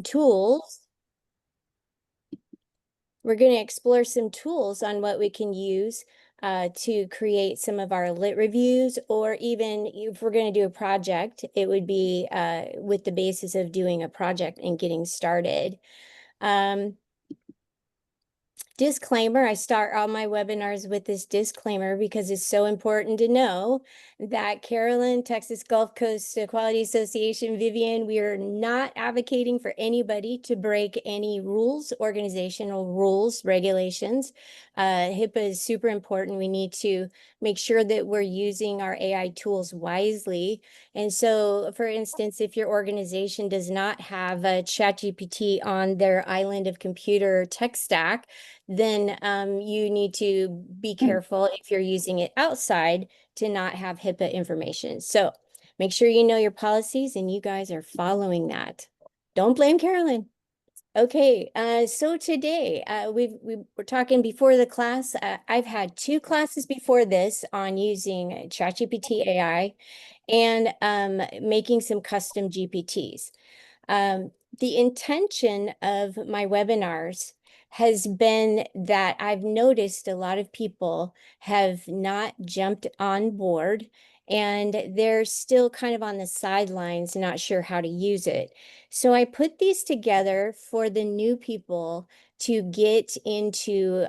tools. We're going to explore some tools on what we can use to create some of our lit reviews, or even if we're going to do a project, it would be with the basis of doing a project and getting started. Disclaimer, I start all my webinars with this disclaimer because it's so important to know that Carolyn, Texas Gulf Coast Equality Association, Vivian, we are not advocating for anybody to break any rules, organizational rules, regulations. HIPAA is super important. We need to make sure that we're using our AI tools wisely. And so, for instance, if your organization does not have a ChatGPT on their island of computer tech stack, then you need to be careful if you're using it outside to not have HIPAA information. So make sure you know your policies and you guys are following that. Don't blame Carolyn. Okay, so today we were talking before the class. I've had two classes before this on using ChatGPT AI and making some custom GPTs. The intention of my webinars has been that I've noticed a lot of people have not jumped on board and they're still kind of on the sidelines, not sure how to use it. So I put these together for the new people to get into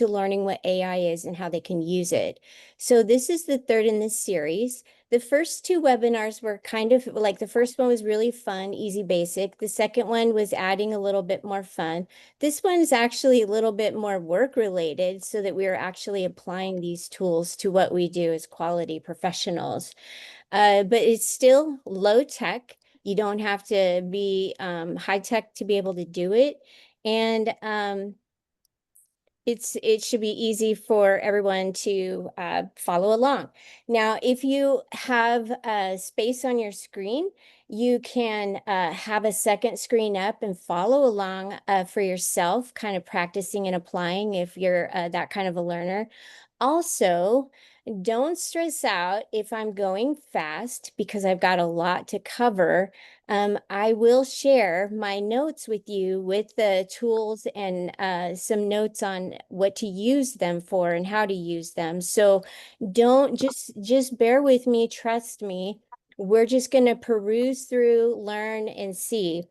learning what AI is and how they can use it. So this is the third in this series. The first two webinars were kind of like, the first one was really fun, easy, basic. The second one was adding a little bit more fun. This one's actually a little bit more work related so that we are actually applying these tools to what we do as quality professionals. But it's still low tech. You don't have to be high tech to be able to do it. And it should be easy for everyone to follow along. Now, if you have space on your screen, you can have a second screen up and follow along for yourself, kind of practicing and applying if you're that kind of a learner. Also, don't stress out if I'm going fast because I've got a lot to cover. I will share my notes with you with the tools and some notes on what to use them for and how to use them. So don't just bear with me, trust me. We're just going to peruse through, learn, and see.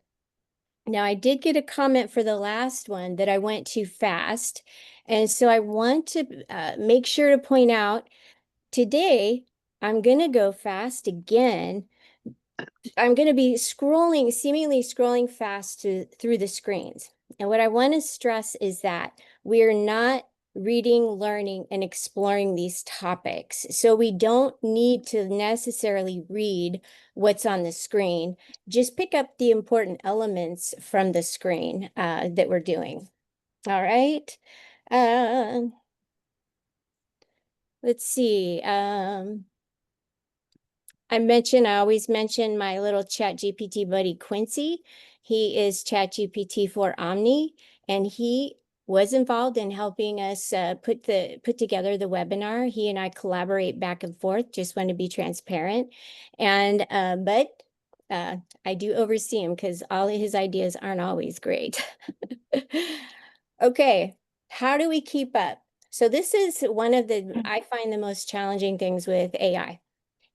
Now, I did get a comment for the last one that I went too fast. And so I want to make sure to point out today, I'm going to go fast again. I'm going to be scrolling, seemingly scrolling fast through the screens. And what I want to stress is that we're not reading, learning, and exploring these topics. So we don't need to necessarily read what's on the screen. Just pick up the important elements from the screen that we're doing. All right. Uh, let's see. I always mention my little Chat GPT buddy, Quincy. He is Chat GPT for Omni, and he was involved in helping us put together the webinar. He and I collaborate back and forth, just want to be transparent. And, but I do oversee him because all of his ideas aren't always great. Okay, how do we keep up? So this is one of I find the most challenging things with AI.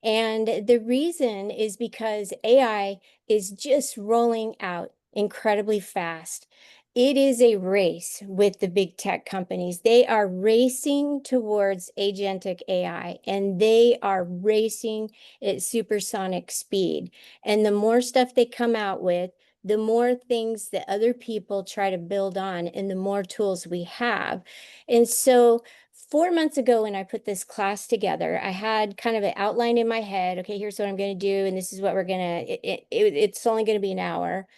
And the reason is because AI is just rolling out incredibly fast. It is a race with the big tech companies. They are racing towards agentic AI and they are racing at supersonic speed. And the more stuff they come out with, the more things that other people try to build on and the more tools we have. And so 4 months ago, when I put this class together, I had kind of an outline in my head. Okay, here's what I'm going to do, and this is what we're going to, it's only going to be an hour.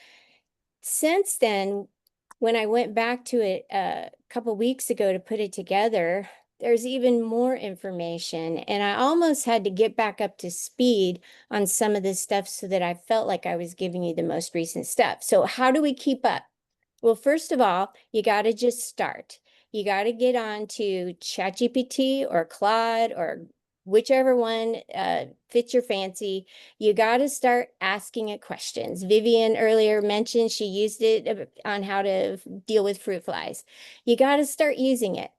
Since then, when I went back to it a couple weeks ago to put it together, there's even more information. And I almost had to get back up to speed on some of this stuff so that I felt like I was giving you the most recent stuff. So how do we keep up? Well, first of all, you got to just start. You got to get on to ChatGPT or Claude or whichever one fits your fancy. You got to start asking it questions. Vivian earlier mentioned she used it on how to deal with fruit flies. You got to start using it.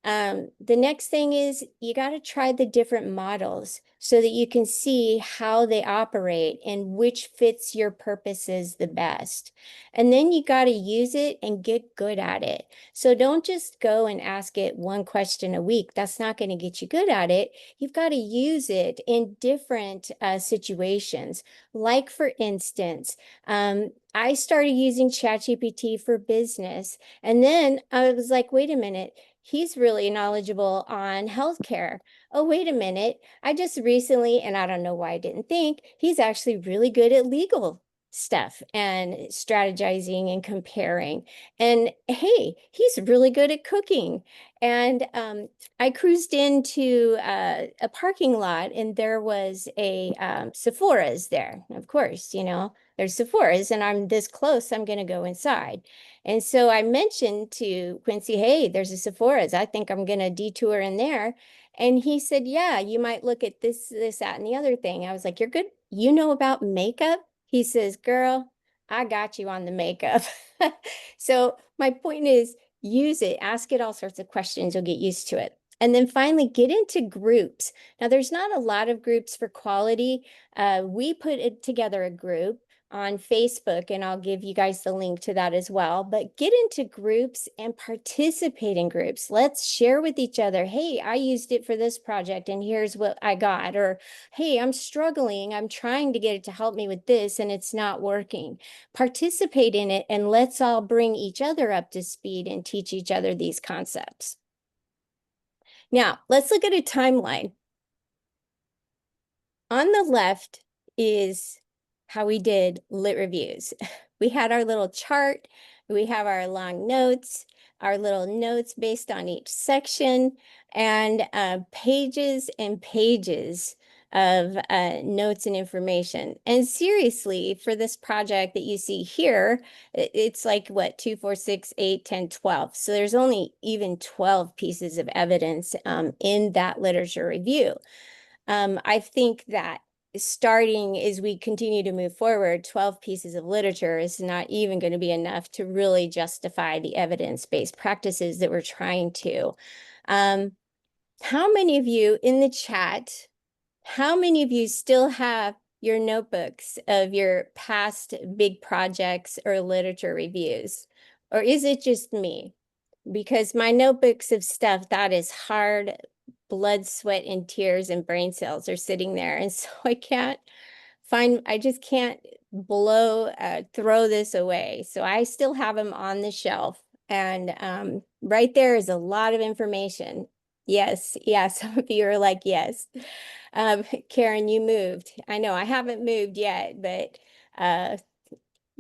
The next thing is you got to try the different models so that you can see how they operate and which fits your purposes the best. And then you got to use it and get good at it. So don't just go and ask it one question a week. That's not going to get you good at it. You've got to use it in different situations. Like, for instance, I started using ChatGPT for business. And then I was like, wait a minute, he's really knowledgeable on healthcare. Oh, wait a minute. I just recently, and I don't know why I didn't think, he's actually really good at legal stuff and strategizing and comparing. And hey, he's really good at cooking. And I cruised into a parking lot and there was a Sephora's there. Of course, you know, there's Sephora's and I'm this close, I'm going to go inside. And so I mentioned to Quincy, hey, there's a Sephora's. I think I'm going to detour in there. And he said, yeah, you might look at this, that, and the other thing. I was like, you're good. You know about makeup? He says, girl, I got you on the makeup. So my point is use it, ask it all sorts of questions. You'll get used to it. And then finally, get into groups. Now, there's not a lot of groups for quality. We put it together a group on Facebook, and I'll give you guys the link to that as well. But get into groups and participate in groups. Let's share with each other. Hey, I used it for this project and here's what I got. Or, hey, I'm struggling. I'm trying to get it to help me with this and it's not working. Participate in it and let's all bring each other up to speed and teach each other these concepts. Now, let's look at a timeline. On the left is how we did lit reviews. We had our little chart, we have our long notes, our little notes based on each section, and pages and pages of notes and information. And seriously, for this project that you see here, it's like what, 2, 4, 6, 8, 10, 12. So there's only even 12 pieces of evidence in that literature review. I think that starting as we continue to move forward, 12 pieces of literature is not even going to be enough to really justify the evidence-based practices that we're trying to. How many of you in the chat, how many of you still have your notebooks of your past big projects or literature reviews? Or is it just me? Because my notebooks of stuff that is hard blood, sweat, and tears and brain cells are sitting there. And so I just can't throw this away. So I still have them on the shelf. And right there is a lot of information. Yes, yeah, some of you are like, yes. Karen, you moved. I know I haven't moved yet, but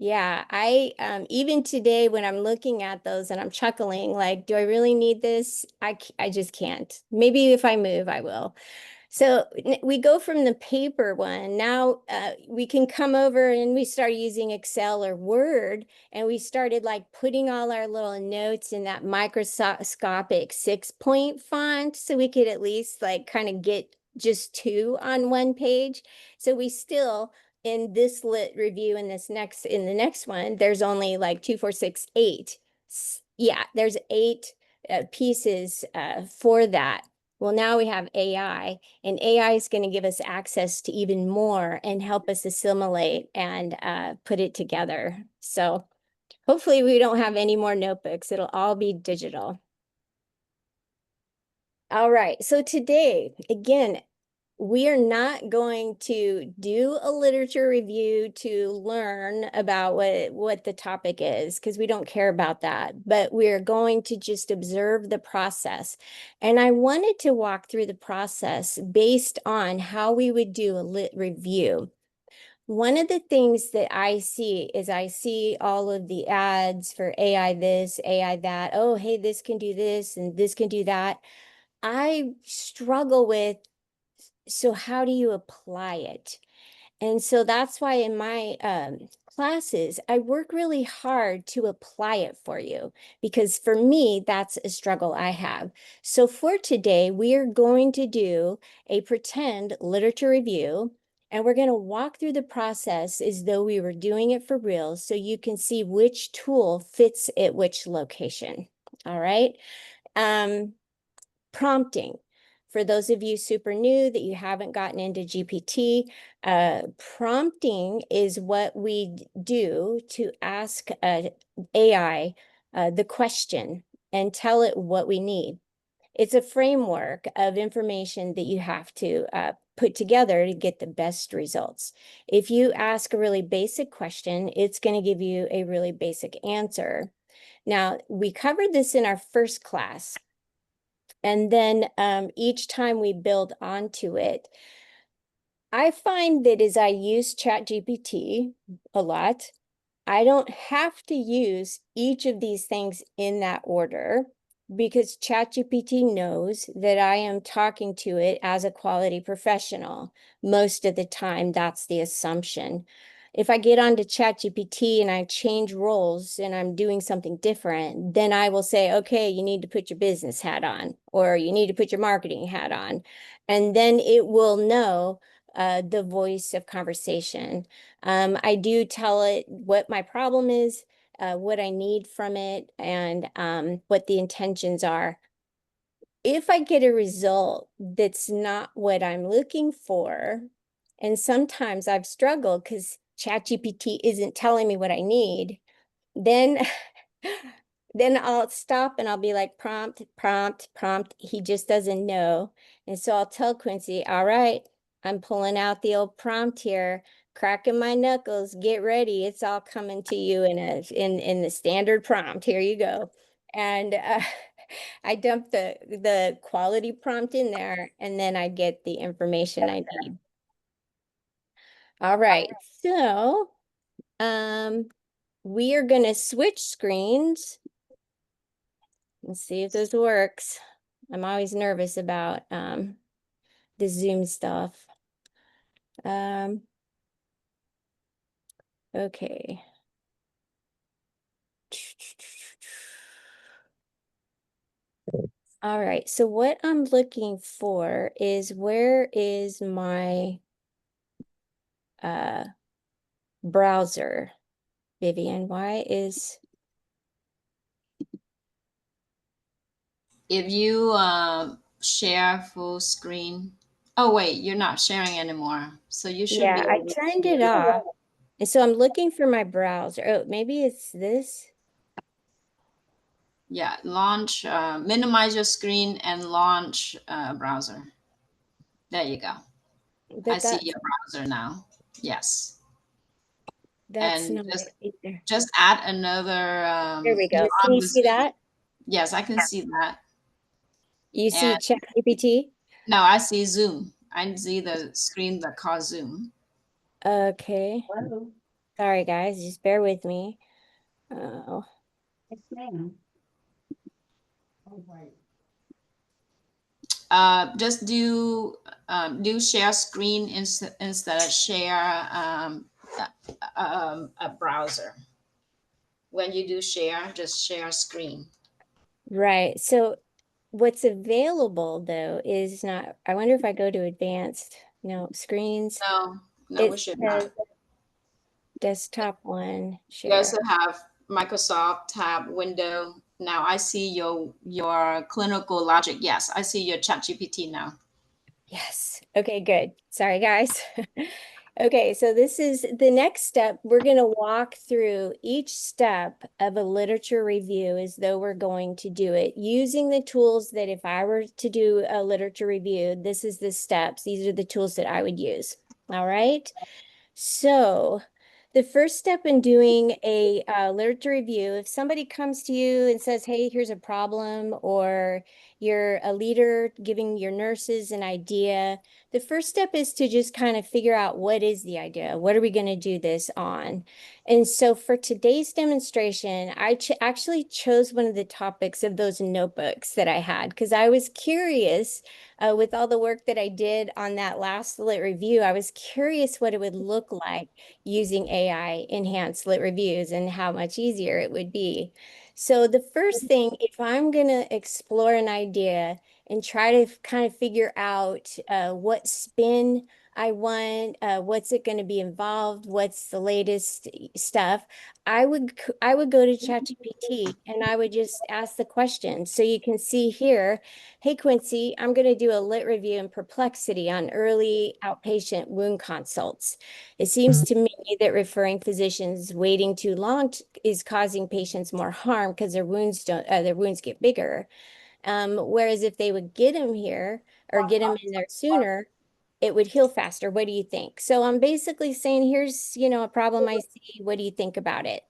yeah, I even today when I'm looking at those and I'm chuckling, like, do I really need this? I just can't. Maybe if I move, I will. So we go from the paper one. Now we can come over and we start using Excel or Word, and we started like putting all our little notes in that microscopic 6-point font so we could at least like kind of get just 2 on one page. So we still in this lit review in the next one, there's only like 2, 4, 6, 8. Yeah, there's 8 pieces for that. Well, now we have AI, and AI is going to give us access to even more and help us assimilate and put it together. So hopefully we don't have any more notebooks. It'll all be digital. All right, so today, again, we are not going to do a literature review to learn about what the topic is, because we don't care about that, but we're going to just observe the process. And I wanted to walk through the process based on how we would do a lit review. One of the things that I see is I see all of the ads for AI this, AI that. Oh, hey, this can do this and this can do that. I struggle with, so how do you apply it? And so that's why in my classes, I work really hard to apply it for you because for me, that's a struggle I have. So for today, we are going to do a pretend literature review, and we're going to walk through the process as though we were doing it for real so you can see which tool fits at which location. All right. Prompting. For those of you super new that you haven't gotten into GPT, prompting is what we do to ask AI the question and tell it what we need. It's a framework of information that you have to put together to get the best results. If you ask a really basic question, it's going to give you a really basic answer. Now, we covered this in our first class. And then each time we build onto it, I find that as I use ChatGPT a lot, I don't have to use each of these things in that order because ChatGPT knows that I am talking to it as a quality professional. Most of the time, that's the assumption. If I get onto ChatGPT and I change roles and I'm doing something different, then I will say, okay, you need to put your business hat on, or you need to put your marketing hat on. And then it will know the voice of conversation. I do tell it what my problem is, what I need from it, and what the intentions are. If I get a result that's not what I'm looking for, and sometimes I've struggled because ChatGPT isn't telling me what I need, then then I'll stop and I'll be like, prompt, prompt, prompt. He just doesn't know. And so I'll tell Quincy, all right, I'm pulling out the old prompt here, cracking my knuckles, get ready. It's all coming to you in the standard prompt. Here you go. And I dump the quality prompt in there, and then I get the information I need. All right, so we are gonna switch screens. Let's see if this works. I'm always nervous about the Zoom stuff. Okay. All right, so what I'm looking for is where is my browser, Vivian? Why is If you share full screen, oh wait, you're not sharing anymore. So you should be yeah, I able turned it to, off. And so I'm looking for my browser. Oh, maybe it's this. yeah, launch, minimize your screen and launch browser. There you go. I But see your browser now. Yes. that's And not it either. just add another, There we you're go. Can on you the see Zoom. that? Yes, I can see that. You see And ChatGPT? no, I see Zoom. I see the screen that calls Zoom. Okay. Hello. Sorry, guys. Just bear with me. Oh, Yes, ma'am. All right. Just do share screen instead of share a browser. When you do share, just share screen. right. So what's available though is not, I wonder if I go to advanced, no, screens, No, no, we it should not. says desktop one, You share. also have Microsoft tab window. Now I see your clinical logic. Yes, I see your ChatGPT now. Yes. Okay, good. Sorry, guys. Okay, so this is the next step. We're going to walk through each step of a literature review as though we're going to do it using the tools that if I were to do a literature review, this is the steps. These are the tools that I would use. All right. So the first step in doing a literature review, if somebody comes to you and says, hey, here's a problem, or you're a leader giving your nurses an idea, the first step is to just kind of figure out what is the idea? What are we going to do this on? And so for today's demonstration, I actually chose one of the topics of those notebooks that I had because I was curious with all the work that I did on that last lit review. I was curious what it would look like using AI enhanced lit reviews and how much easier it would be. So the first thing, if I'm going to explore an idea and try to kind of figure out what spin I want, what's it going to be involved, what's the latest stuff, I would go to ChatGPT and I would just ask the question. So you can see here, hey Quincy, I'm going to do a lit review in perplexity on early outpatient wound consults. It seems to me that referring physicians waiting too long is causing patients more harm because their wounds get bigger. Whereas if they would get them here or get them in there sooner, it would heal faster. What do you think? So I'm basically saying, here's, a problem I see. What do you think about it?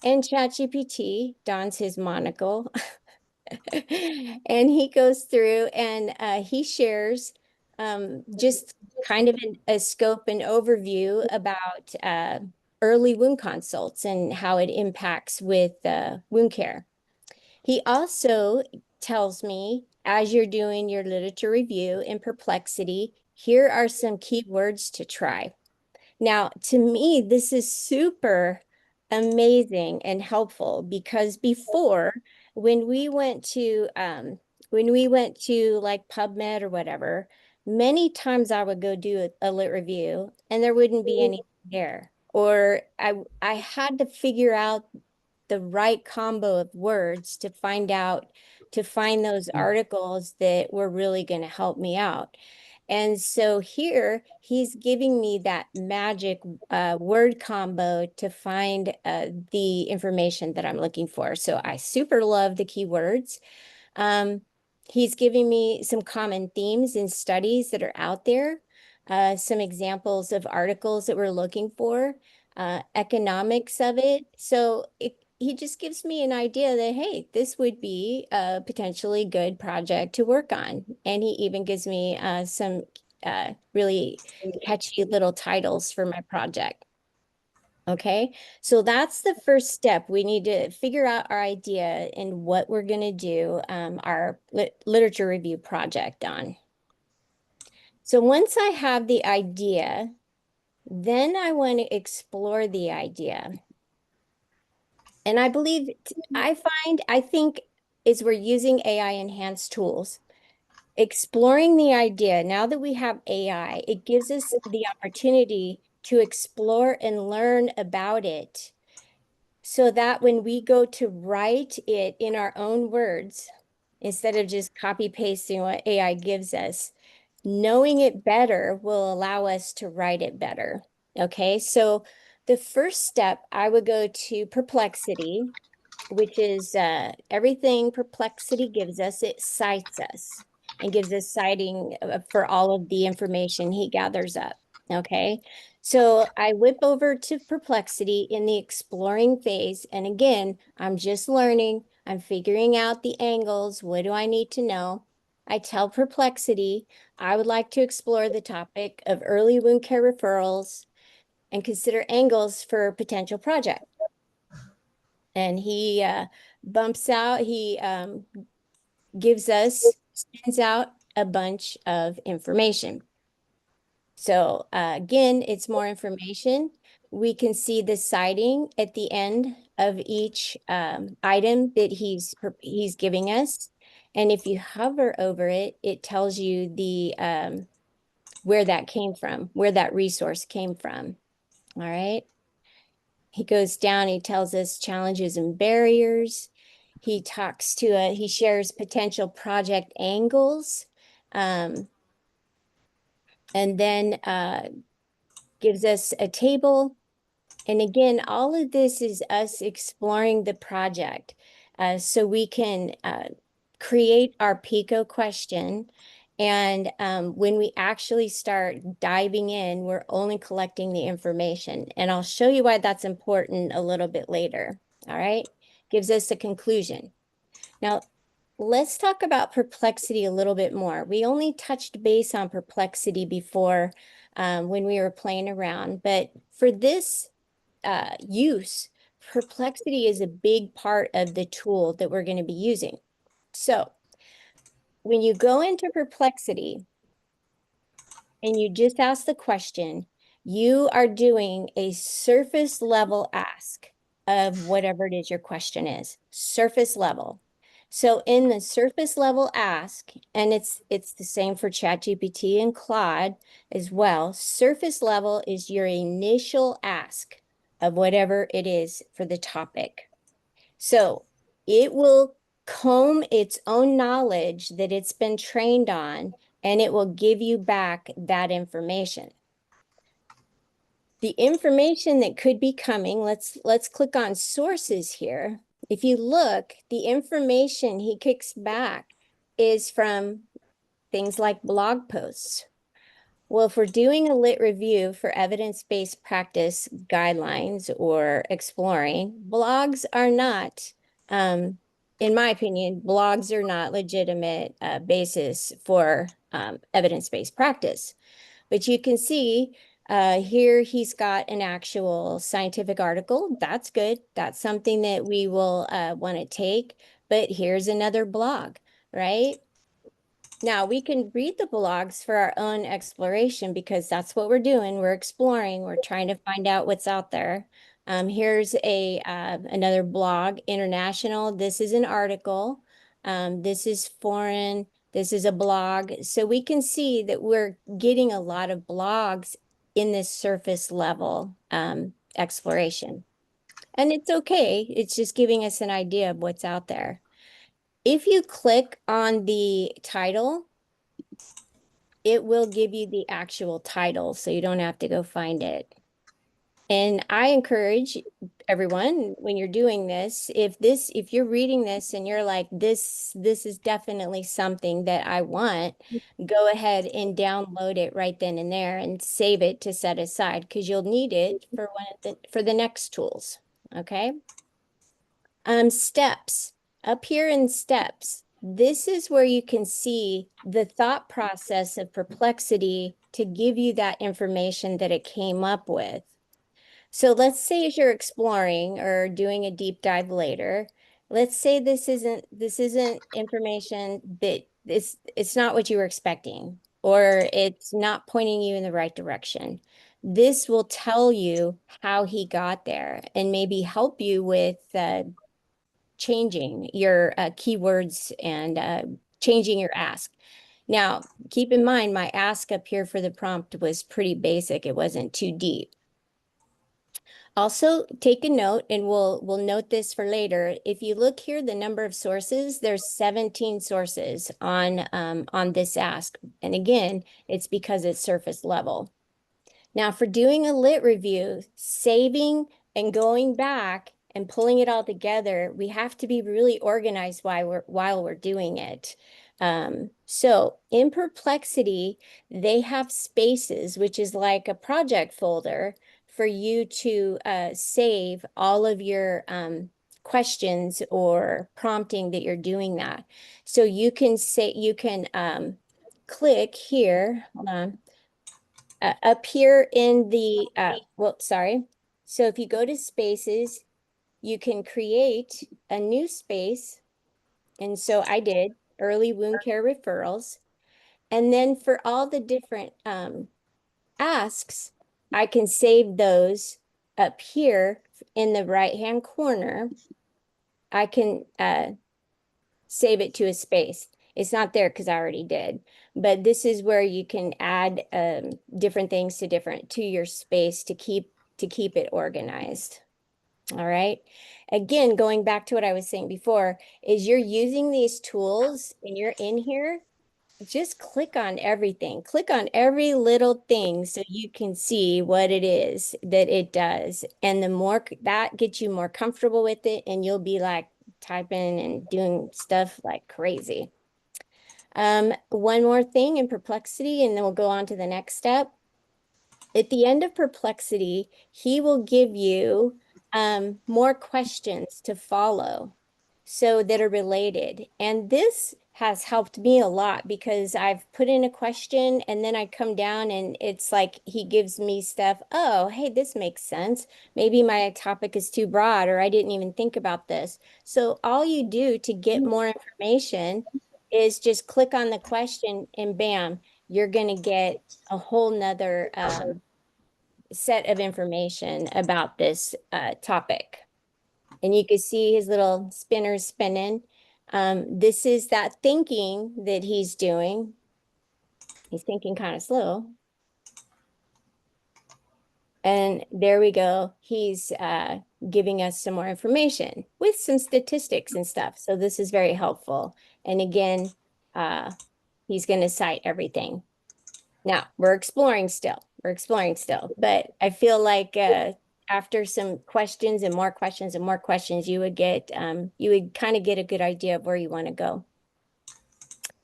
And ChatGPT dons his monocle and he goes through and he shares just kind of a scope and overview about early wound consults and how it impacts with wound care. He also tells me, as you're doing your literature review in Perplexity, here are some keywords to try. Now, to me, this is super amazing and helpful because before, when we went to like PubMed or whatever, many times I would go do a lit review and there wouldn't be anything there. Or I had to figure out the right combo of words to find those articles that were really going to help me out. And so here he's giving me that magic word combo to find the information that I'm looking for. So I super love the keywords. Um, he's giving me some common themes in studies that are out there, some examples of articles that we're looking for, economics of it. So he just gives me an idea that, hey, this would be a potentially good project to work on. And he even gives me some really catchy little titles for my project. Okay, so that's the first step. We need to figure out our idea and what we're going to do our literature review project on. So once I have the idea, then I want to explore the idea. And I think is we're using AI enhanced tools, exploring the idea. Now that we have AI, it gives us the opportunity to explore and learn about it so that when we go to write it in our own words, instead of just copy pasting what AI gives us, knowing it better will allow us to write it better. Okay, so the first step, I would go to Perplexity, which is everything Perplexity gives us, it cites us and gives us citing for all of the information he gathers up. Okay, so I whip over to Perplexity in the exploring phase. And again, I'm just learning, I'm figuring out the angles. What do I need to know? I tell Perplexity, I would like to explore the topic of early wound care referrals and consider angles for potential project. And he spins out a bunch of information. So again, it's more information. We can see the citing at the end of each item that he's giving us. And if you hover over it, it tells you the where that came from, where that resource came from. All right. He goes down, he tells us challenges and barriers. He shares potential project angles, and then gives us a table. And again, all of this is us exploring the project so we can create our PICO question. And when we actually start diving in, we're only collecting the information. And I'll show you why that's important a little bit later. All right. Gives us a conclusion. Now, let's talk about perplexity a little bit more. We only touched base on perplexity before when we were playing around, but for this use, perplexity is a big part of the tool that we're going to be using. So when you go into perplexity and you just ask the question, you are doing a surface level ask of whatever it is your question is, surface level. So in the surface level ask, and it's the same for ChatGPT and Claude as well, surface level is your initial ask of whatever it is for the topic. So it will comb its own knowledge that it's been trained on, and it will give you back that information. The information that could be coming, let's click on sources here. If you look, the information he kicks back is from things like blog posts. Well, if we're doing a lit review for evidence-based practice guidelines or exploring, blogs are not, in my opinion, blogs are not legitimate basis for evidence-based practice. But you can see here he's got an actual scientific article. That's good. That's something that we will want to take. But here's another blog, right? Now we can read the blogs for our own exploration because that's what we're doing. We're exploring. We're trying to find out what's out there. Here's another blog, international. This is an article. This is foreign. This is a blog. So we can see that we're getting a lot of blogs in this surface level exploration. And it's okay. It's just giving us an idea of what's out there. If you click on the title, it will give you the actual title, so you don't have to go find it. And I encourage everyone when you're doing this, if you're reading this and you're like, this is definitely something that I want, go ahead and download it right then and there and save it to set aside because you'll need it for the next tools. Okay. Steps. Up here in steps, this is where you can see the thought process of perplexity to give you that information that it came up with. So let's say as you're exploring or doing a deep dive later, let's say this isn't information that it's not what you were expecting, or it's not pointing you in the right direction. This will tell you how he got there and maybe help you with changing your keywords and changing your ask. Now, keep in mind, my ask up here for the prompt was pretty basic. It wasn't too deep. Also, take a note, and we'll note this for later. If you look here, the number of sources, there's 17 sources on this ask. And again, it's because it's surface level. Now, for doing a lit review, saving and going back and pulling it all together, we have to be really organized while we're doing it. So in Perplexity, they have spaces, which is like a project folder for you to save all of your questions or prompting that you're doing that. So you can click here, hold on, up here in the, well, sorry. So if you go to spaces, you can create a new space. And so I did early wound care referrals. And then for all the different asks, I can save those up here in the right-hand corner. I can save it to a space. It's not there because I already did, but this is where you can add different things to your space to keep it organized. All right. Again, going back to what I was saying before, is you're using these tools and you're in here, just click on everything. Click on every little thing so you can see what it is that it does. And the more that gets you more comfortable with it, and you'll be like typing and doing stuff like crazy. One more thing in Perplexity, and then we'll go on to the next step. At the end of Perplexity, he will give you more questions to follow. so that are related. And this has helped me a lot because I've put in a question and then I come down and it's like he gives me stuff. Oh, hey, this makes sense. Maybe my topic is too broad or I didn't even think about this. So all you do to get more information is just click on the question and bam, you're going to get a whole nother set of information about this topic. And you can see his little spinners spinning. This is that thinking that he's doing. He's thinking kind of slow. And there we go. He's giving us some more information with some statistics and stuff. So this is very helpful. And again, he's going to cite everything. Now, we're exploring still. We're exploring still. But I feel like after some questions and more questions and more questions, you would kind of get a good idea of where you want to go.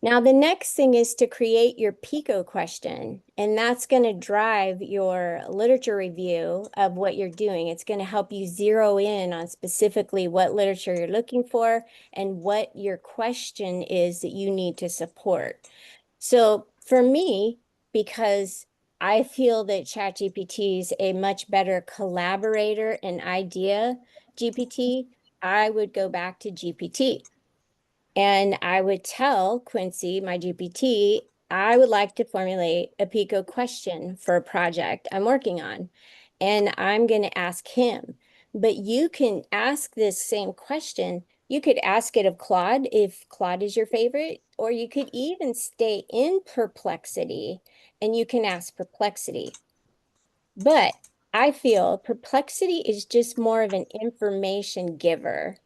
Now, the next thing is to create your PICO question, and that's going to drive your literature review of what you're doing. It's going to help you zero in on specifically what literature you're looking for and what your question is that you need to support. So for me, because I feel that ChatGPT is a much better collaborator and idea GPT, I would go back to GPT. And I would tell Quincy, my GPT, I would like to formulate a PICO question for a project I'm working on. And I'm going to ask him. But you can ask this same question. You could ask it of Claude if Claude is your favorite, or you could even stay in Perplexity and you can ask Perplexity. But I feel Perplexity is just more of an information giver.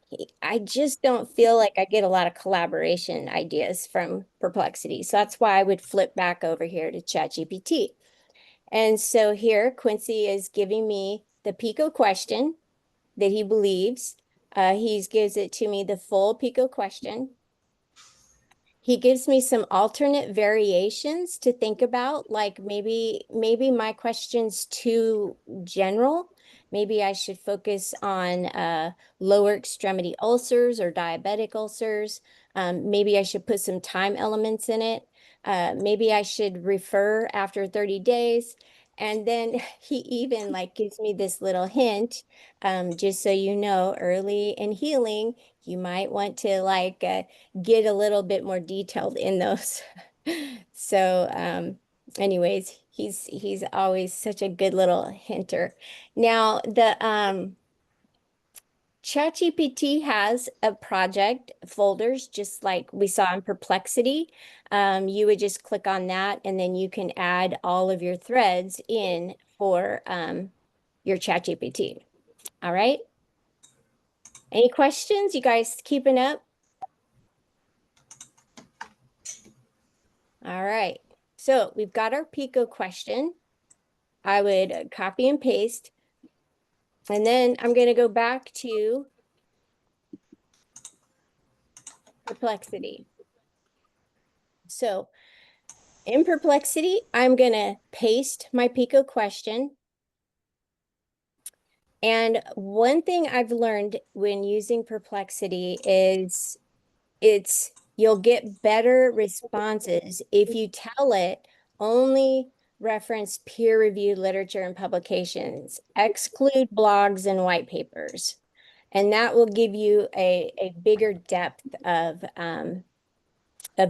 I just don't feel like I get a lot of collaboration ideas from Perplexity. So that's why I would flip back over here to ChatGPT. And so here, Quincy is giving me the PICO question that he believes. He gives it to me the full PICO question. He gives me some alternate variations to think about, like maybe my question's too general. Maybe I should focus on lower extremity ulcers or diabetic ulcers. Maybe I should put some time elements in it. Maybe I should refer after 30 days. And then he even like gives me this little hint, just so you know, early in healing, you might want to like get a little bit more detailed in those. So, anyways, he's always such a good little hinter. Now, the ChatGPT has a project folders, just like we saw in Perplexity. You would just click on that, and then you can add all of your threads in for your ChatGPT. All right. Any questions? You guys keeping up? All right. So we've got our PICO question. I would copy and paste. And then I'm going to go back to Perplexity. So in Perplexity, I'm going to paste my PICO question. And one thing I've learned when using Perplexity is you'll get better responses if you tell it only reference peer-reviewed literature and publications, exclude blogs and white papers. And that will give you a bigger depth of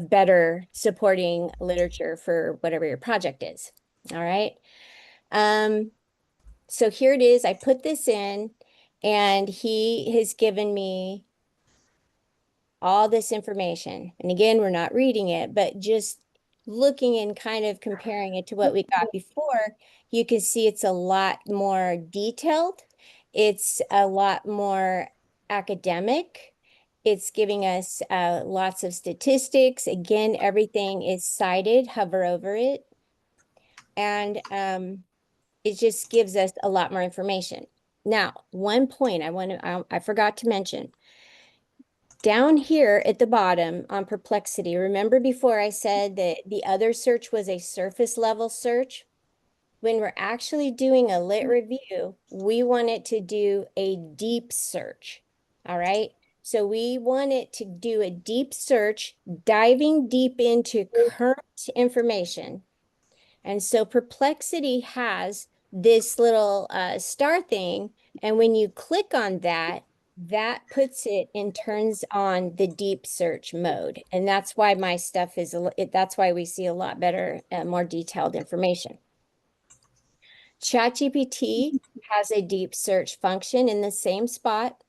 better supporting literature for whatever your project is. All right. So here it is. I put this in and he has given me all this information. And again, we're not reading it, but just looking and kind of comparing it to what we got before, you can see it's a lot more detailed. It's a lot more academic. It's giving us lots of statistics. Again, everything is cited, hover over it. And it just gives us a lot more information. Now, one point I forgot to mention. Down here at the bottom on Perplexity, remember before I said that the other search was a surface level search? When we're actually doing a lit review, we want it to do a deep search. All right. So we want it to do a deep search, diving deep into current information. And so Perplexity has this little star thing. And when you click on that, that puts it and turns on the deep search mode. And that's why my stuff is, that's why we see a lot better, more detailed information. ChatGPT has a deep search function in the same spot.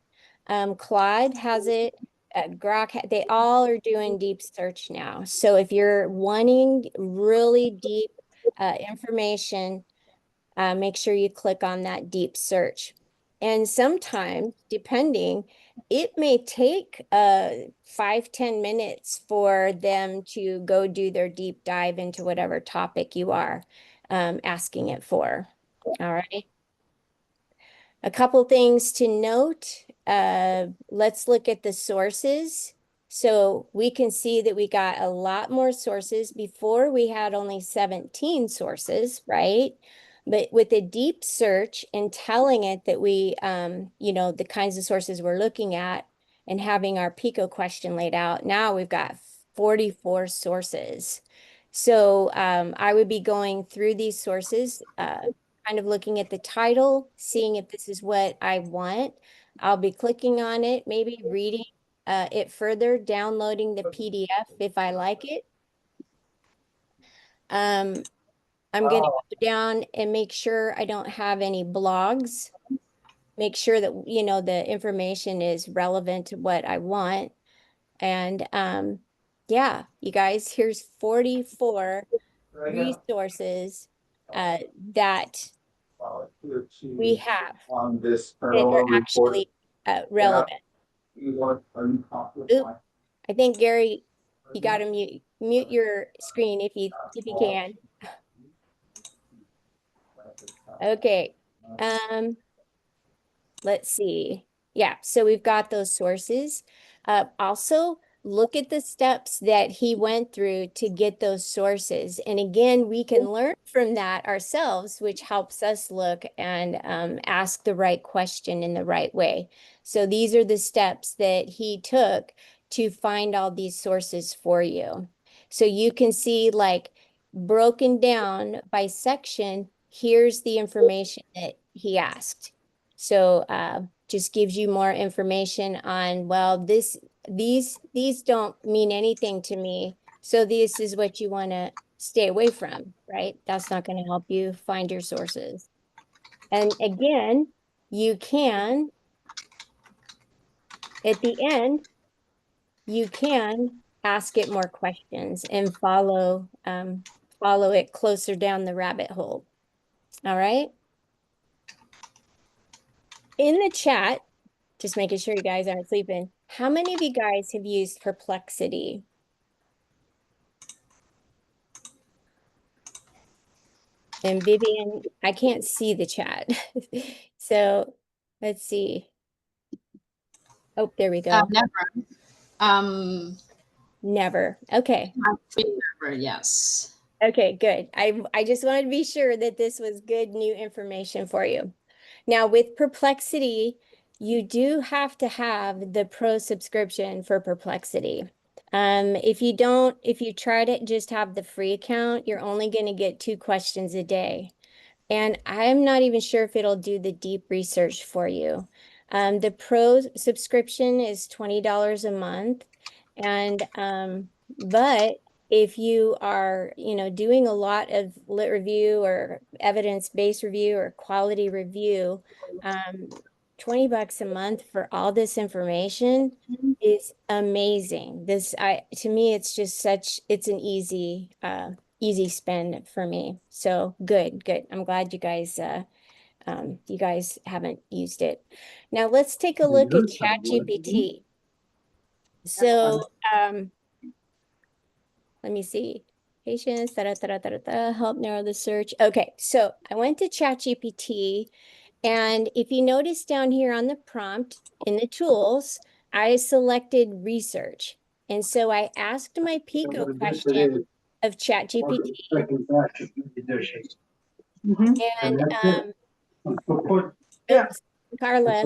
Claude has it. Grok, they all are doing deep search now. So if you're wanting really deep information, make sure you click on that deep search. And sometimes, depending, it may take 5-10 minutes for them to go do their deep dive into whatever topic you are asking it for. All right. A couple things to note. Let's look at the sources. So we can see that we got a lot more sources. Before we had only 17 sources, right? But with a deep search and telling it that we, the kinds of sources we're looking at and having our PICO question laid out, now we've got 44 sources. So I would be going through these sources, kind of looking at the title, seeing if this is what I want. I'll be clicking on it, maybe reading it further, downloading the PDF if I like it. I'm going to go down and make sure I don't have any blogs. Make sure that, the information is relevant to what I want. And yeah, you guys, here's 44 resources that we have on this that parallel are report. actually relevant. Oop, I think Gary, you got to mute your screen if you can. Okay. Let's see. Yeah, so we've got those sources. Also, look at the steps that he went through to get those sources. And again, we can learn from that ourselves, which helps us look and ask the right question in the right way. So these are the steps that he took to find all these sources for you. So you can see, like, broken down by section, here's the information that he asked. So just gives you more information on, well, these don't mean anything to me. So this is what you want to stay away from, right? That's not going to help you find your sources. And again, you can, at the end, you can ask it more questions and follow it closer down the rabbit hole. All right. In the chat, just making sure you guys aren't sleeping. How many of you guys have used Perplexity? And Vivian, I can't see the chat. So let's see. Oh, there we go. Never. Never. Okay. Never, yes. Okay, good. I just wanted to be sure that this was good new information for you. Now with Perplexity, you do have to have the pro subscription for Perplexity. If you try to just have the free account, you're only going to get 2 questions a day. And I'm not even sure if it'll do the deep research for you. The pro subscription is $20 a month. And but if you are, doing a lot of lit review or evidence-based review or quality review, 20 bucks a month for all this information is amazing. To me, it's just it's an easy spend for me. So good. I'm glad you guys haven't used it. Now let's take a look at ChatGPT. So let me see. Patience, help narrow the search. Okay, so I went to ChatGPT, and if you notice down here on the prompt in the tools, I selected research. And so I asked my PICO question of ChatGPT. And oops, Carla,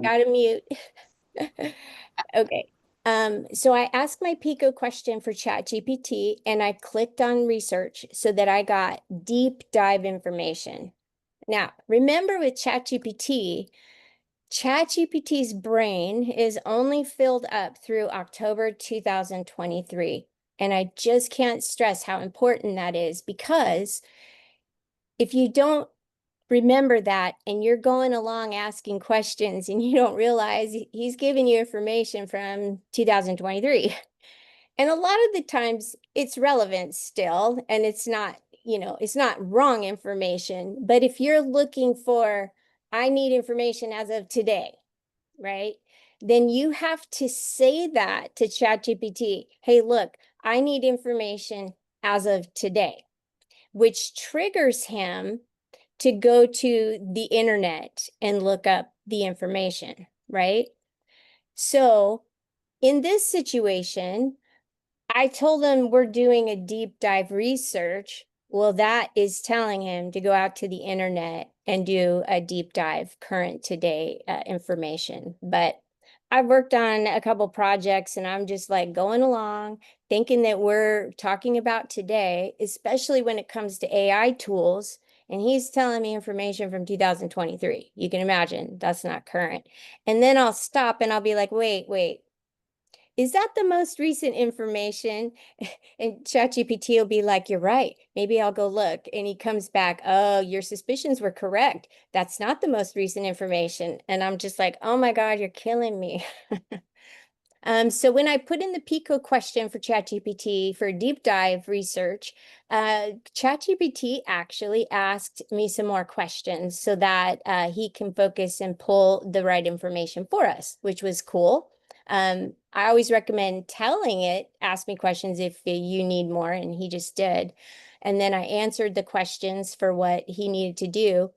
gotta mute. Okay. So I asked my Pico question for ChatGPT and I clicked on research so that I got deep dive information. Now, remember with ChatGPT's brain is only filled up through October 2023. And I just can't stress how important that is, because if you don't remember that and you're going along asking questions and you don't realize he's giving you information from 2023. And a lot of the times it's relevant still, and it's not, it's not wrong information. But if you're looking for, I need information as of today, right? Then you have to say that to ChatGPT. Hey, look, I need information as of today, which triggers him to go to the internet and look up the information, right? So in this situation, I told him we're doing a deep dive research. Well, that is telling him to go out to the internet and do a deep dive current today information. But I've worked on a couple projects and I'm just like going along, thinking that we're talking about today, especially when it comes to AI tools. And he's telling me information from 2023. You can imagine that's not current. And then I'll stop and I'll be like, wait, is that the most recent information? And ChatGPT will be like, you're right. Maybe I'll go look. And he comes back, oh, your suspicions were correct. That's not the most recent information. And I'm just like, oh my God, you're killing me. So when I put in the Pico question for ChatGPT for deep dive research, ChatGPT actually asked me some more questions so that he can focus and pull the right information for us, which was cool. I always recommend telling it, ask me questions if you need more, and he just did. And then I answered the questions for what he needed to do.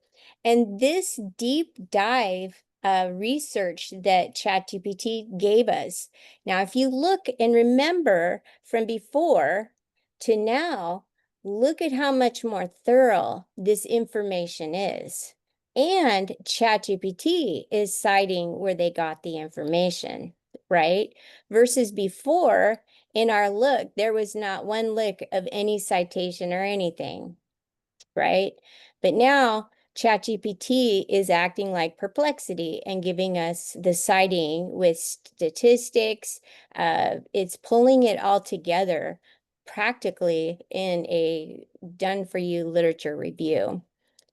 And this deep dive research that ChatGPT gave us. Now, if you look and remember from before to now, look at how much more thorough this information is. And ChatGPT is citing where they got the information, right? Versus before, in our look, there was not one lick of any citation or anything, right? But now ChatGPT is acting like Perplexity and giving us the citing with statistics. It's pulling it all together practically in a done-for-you literature review.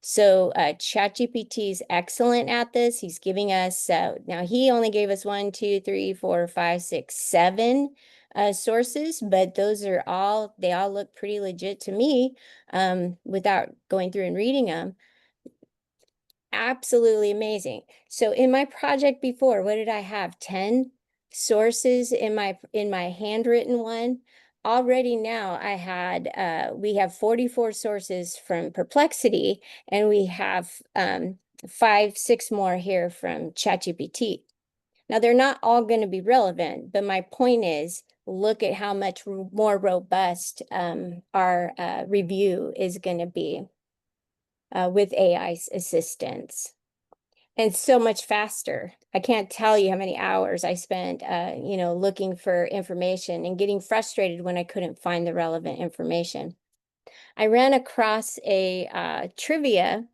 So ChatGPT is excellent at this. He's giving us, now he only gave us 1, 2, 3, 4, 5, 6, 7 sources, but those are all, they all look pretty legit to me without going through and reading them. Absolutely amazing. So in my project before, what did I have? 10 sources in my handwritten one. Already now I had we have 44 sources from Perplexity, and we have 5, 6 more here from ChatGPT. Now they're not all going to be relevant, but my point is, look at how much more robust our review is going to be with AI assistance, and so much faster. I can't tell you how many hours I spent, looking for information and getting frustrated when I couldn't find the relevant information. I ran across a trivia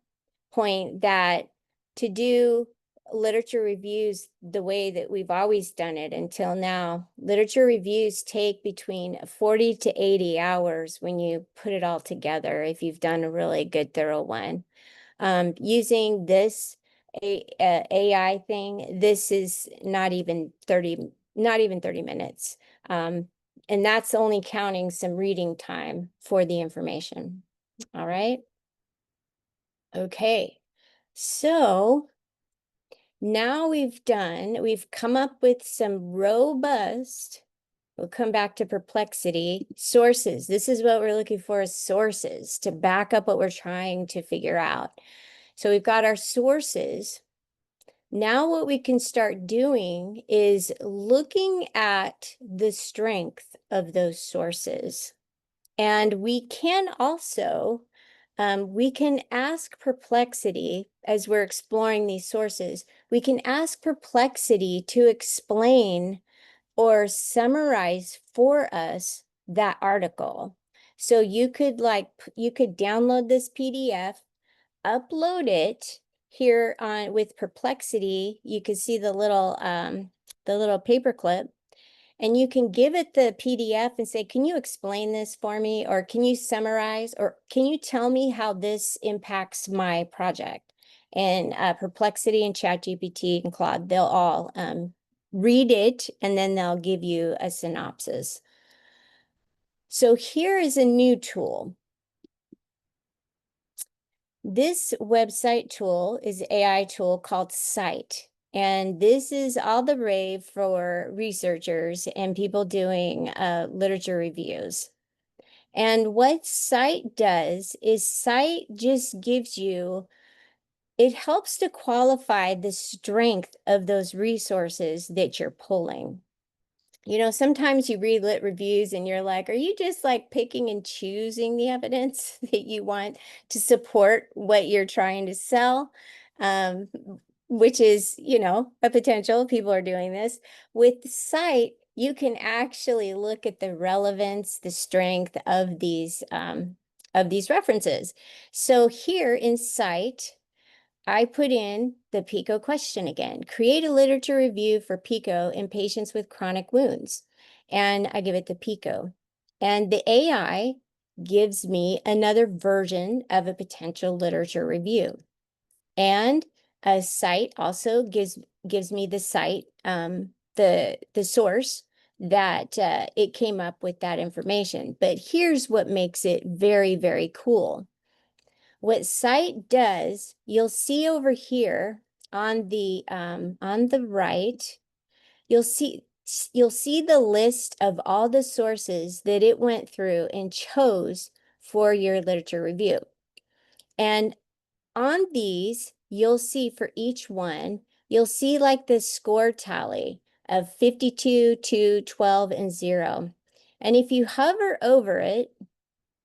point that to do literature reviews the way that we've always done it until now, literature reviews take between 40 to 80 hours when you put it all together, if you've done a really good, thorough one. Using this AI thing, this is not even 30 minutes. And that's only counting some reading time for the information. All right. Okay. So now we've come up with some robust, we'll come back to Perplexity, sources. This is what we're looking for, is sources to back up what we're trying to figure out. So we've got our sources. Now what we can start doing is looking at the strength of those sources. And we can also we can ask Perplexity, as we're exploring these sources, we can ask Perplexity to explain or summarize for us that article. So you could you could download this PDF, upload it here on with Perplexity. You can see the little paperclip, and you can give it the PDF and say, can you explain this for me? Or can you summarize? Or can you tell me how this impacts my project? And Perplexity and ChatGPT and Claude, they'll all read it, and then they'll give you a synopsis. So here is a new tool. This website tool is an AI tool called Cite. And this is all the rave for researchers and people doing literature reviews. And what Cite does is Cite just gives you, it helps to qualify the strength of those resources that you're pulling. You know, sometimes you read lit reviews and you're like, are you just like picking and choosing the evidence that you want to support what you're trying to sell? Which is, you know, a potential. People are doing this. With Cite, you can actually look at the relevance, the strength of these references. So here in Cite, I put in the PICO question again. Create a literature review for PICO in patients with chronic wounds. And I give it to PICO. And the AI gives me another version of a potential literature review. And a Cite also gives me the Cite, the source that it came up with that information. But here's what makes it very, very cool. What Cite does, you'll see over here on the right, you'll see the list of all the sources that it went through and chose for your literature review. And on these, you'll see for each one, you'll see like this score tally of 52, 2, 12, and 0. And if you hover over it,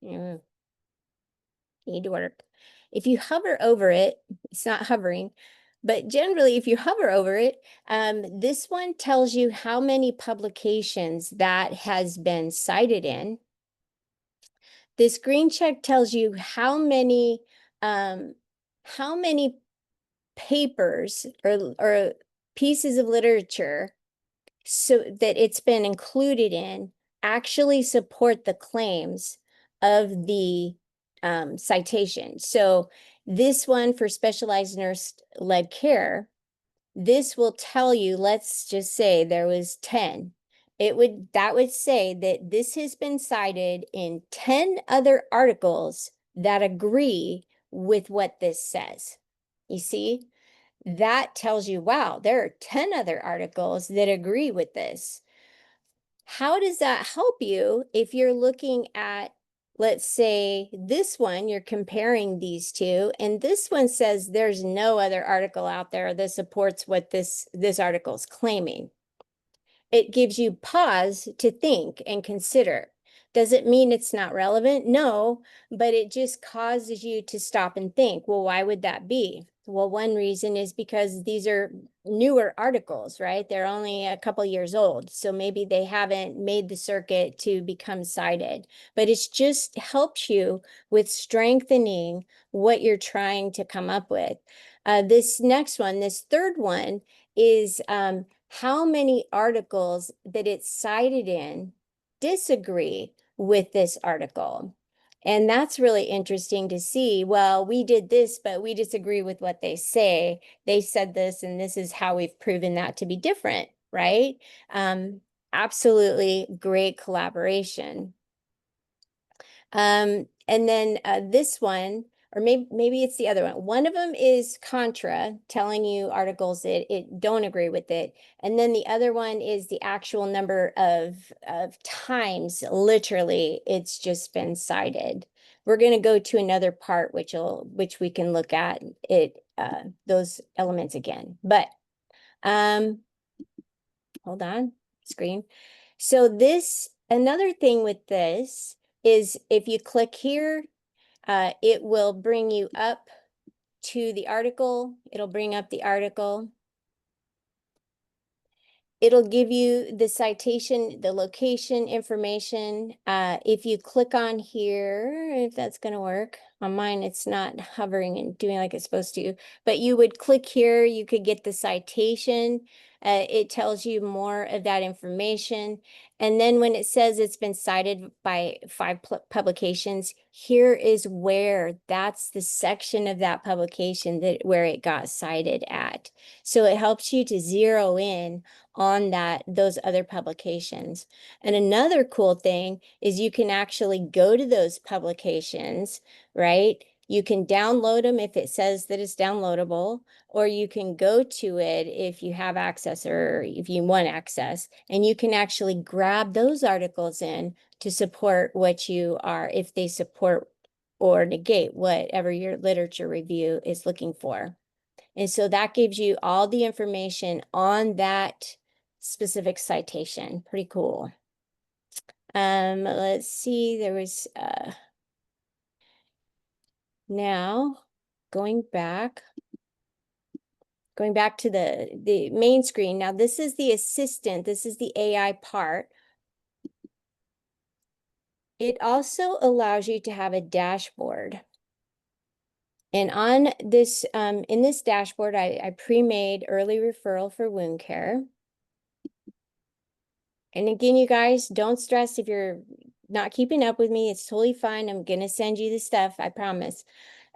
need to work. If you hover over it, it's not hovering, but generally if you hover over it, this one tells you how many publications that has been cited in. This green check tells you how many papers or pieces of literature so that it's been included in actually support the claims of the citation. So this one for specialized nurse-led care, this will tell you, let's just say there was 10. That would say that this has been cited in 10 other articles that agree with what this says. You see? That tells you, wow, there are 10 other articles that agree with this. How does that help you if you're looking at, let's say, this one, you're comparing these two, and this one says there's no other article out there that supports what this article is claiming. It gives you pause to think and consider. Does it mean it's not relevant? No, but it just causes you to stop and think, well, why would that be? Well, one reason is because these are newer articles, right? They're only a couple years old. So maybe they haven't made the circuit to become cited, but it's just helps you with strengthening what you're trying to come up with. This next one, this third one is how many articles that it's cited in disagree with this article. And that's really interesting to see. Well, we did this, but we disagree with what they say. They said this, and this is how we've proven that to be different, right? Absolutely great collaboration. And then this one, or maybe it's the other one. One of them is contra, telling you articles that it don't agree with it. And then the other one is the actual number of times, literally, it's just been cited. We're going to go to another part, which we can look at it, those elements again. But hold on, screen. So another thing with this is if you click here, it will bring you up to the article. It'll bring up the article. It'll give you the citation, the location information. If you click on here, if that's going to work. On mine, it's not hovering and doing like it's supposed to. But you would click here, you could get the citation. It tells you more of that information. And then when it says it's been cited by 5 publications, here is where that's the section of that publication that where it got cited at. So it helps you to zero in on those other publications. And another cool thing is you can actually go to those publications, right? You can download them if it says that it's downloadable, or you can go to it if you have access or if you want access, and you can actually grab those articles in to support what you are, if they support or negate whatever your literature review is looking for. And so that gives you all the information on that specific citation. Pretty cool. Let's see, there was now going back to the main screen. Now this is the assistant, this is the AI part. It also allows you to have a dashboard. And on this, in this dashboard, I pre-made early referral for wound care. And again, you guys, don't stress if you're not keeping up with me. It's totally fine. I'm going to send you the stuff, I promise.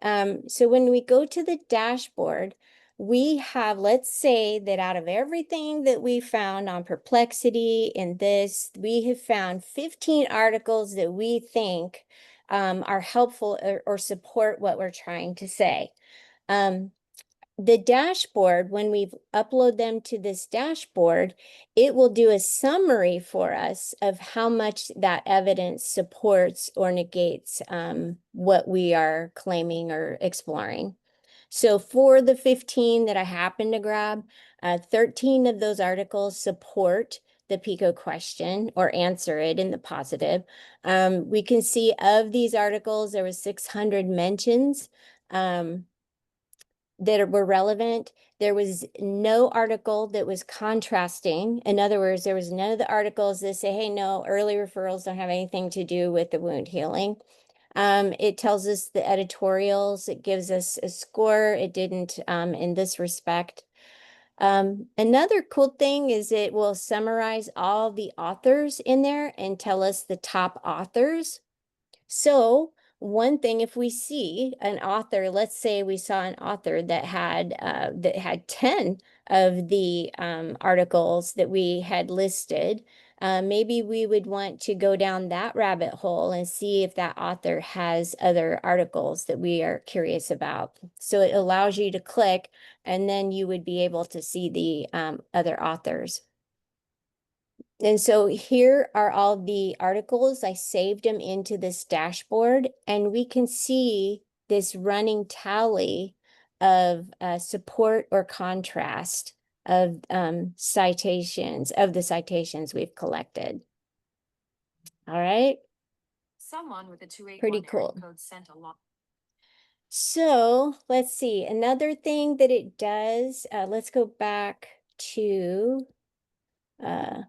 So when we go to the dashboard, we have, let's say that out of everything that we found on Perplexity and this, we have found 15 articles that we think are helpful or support what we're trying to say. The dashboard, when we upload them to this dashboard, it will do a summary for us of how much that evidence supports or negates what we are claiming or exploring. So for the 15 that I happen to grab, 13 of those articles support the PICO question or answer it in the positive. We can see of these articles, there was 600 mentions. That were relevant. There was no article that was contrasting. In other words, there was none of the articles that say, hey, no, early referrals don't have anything to do with the wound healing. It tells us the editorials. It gives us a score. It didn't in this respect. Another cool thing is it will summarize all the authors in there and tell us the top authors. So one thing, if we see an author, let's say we saw an author that had 10 of the articles that we had listed, maybe we would want to go down that rabbit hole and see if that author has other articles that we are curious about. So it allows you to click, and then you would be able to see the other authors. And so here are all the articles. I saved them into this dashboard, and we can see this running tally of support or contrast of citations, of the citations we've collected. All right. Someone with a 281 Pretty cool. area code sent a lot. So let's see, another thing that it does, let's go back to the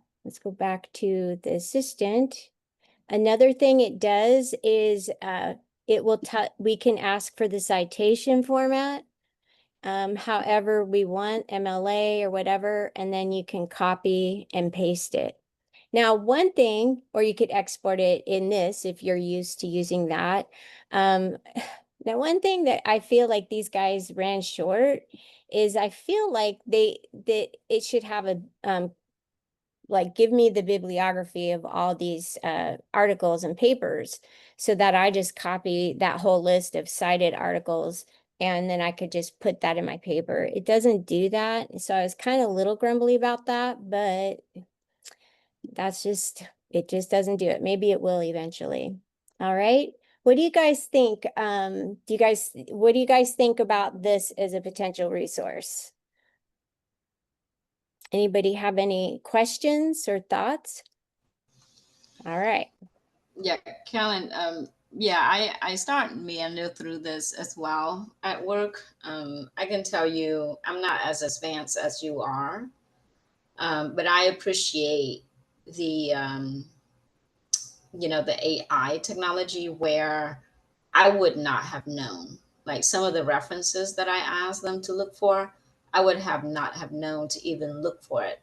assistant. Another thing it does is it will we can ask for the citation format, however we want, MLA or whatever, and then you can copy and paste it. Now, one thing, or you could export it in this if you're used to using that. Now, one thing that I feel like these guys ran short is I feel like that it should have a like give me the bibliography of all these articles and papers so that I just copy that whole list of cited articles and then I could just put that in my paper. It doesn't do that. So I was kind of a little grumbly about that, but that's just, it just doesn't do it. Maybe it will eventually. All right. What do you guys think? What do you guys think about this as a potential resource? Anybody have any questions or thoughts? All right. Yeah, Carolyn, Yeah, I start meander through this as well at work. I can tell you I'm not as advanced as you are, but I appreciate the the AI technology where I would not have known. Like some of the references that I asked them to look for, I would have not have known to even look for it.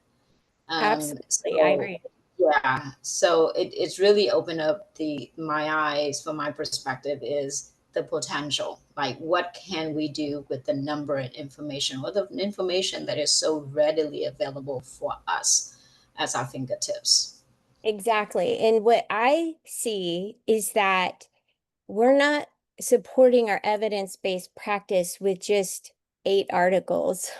Absolutely, I So agree. yeah, so it's really opened up the my eyes from my perspective is the potential. Like what can we do with the number and information or the information that is so readily available for us as our fingertips. Exactly. And what I see is that we're not supporting our evidence-based practice with just 8 articles,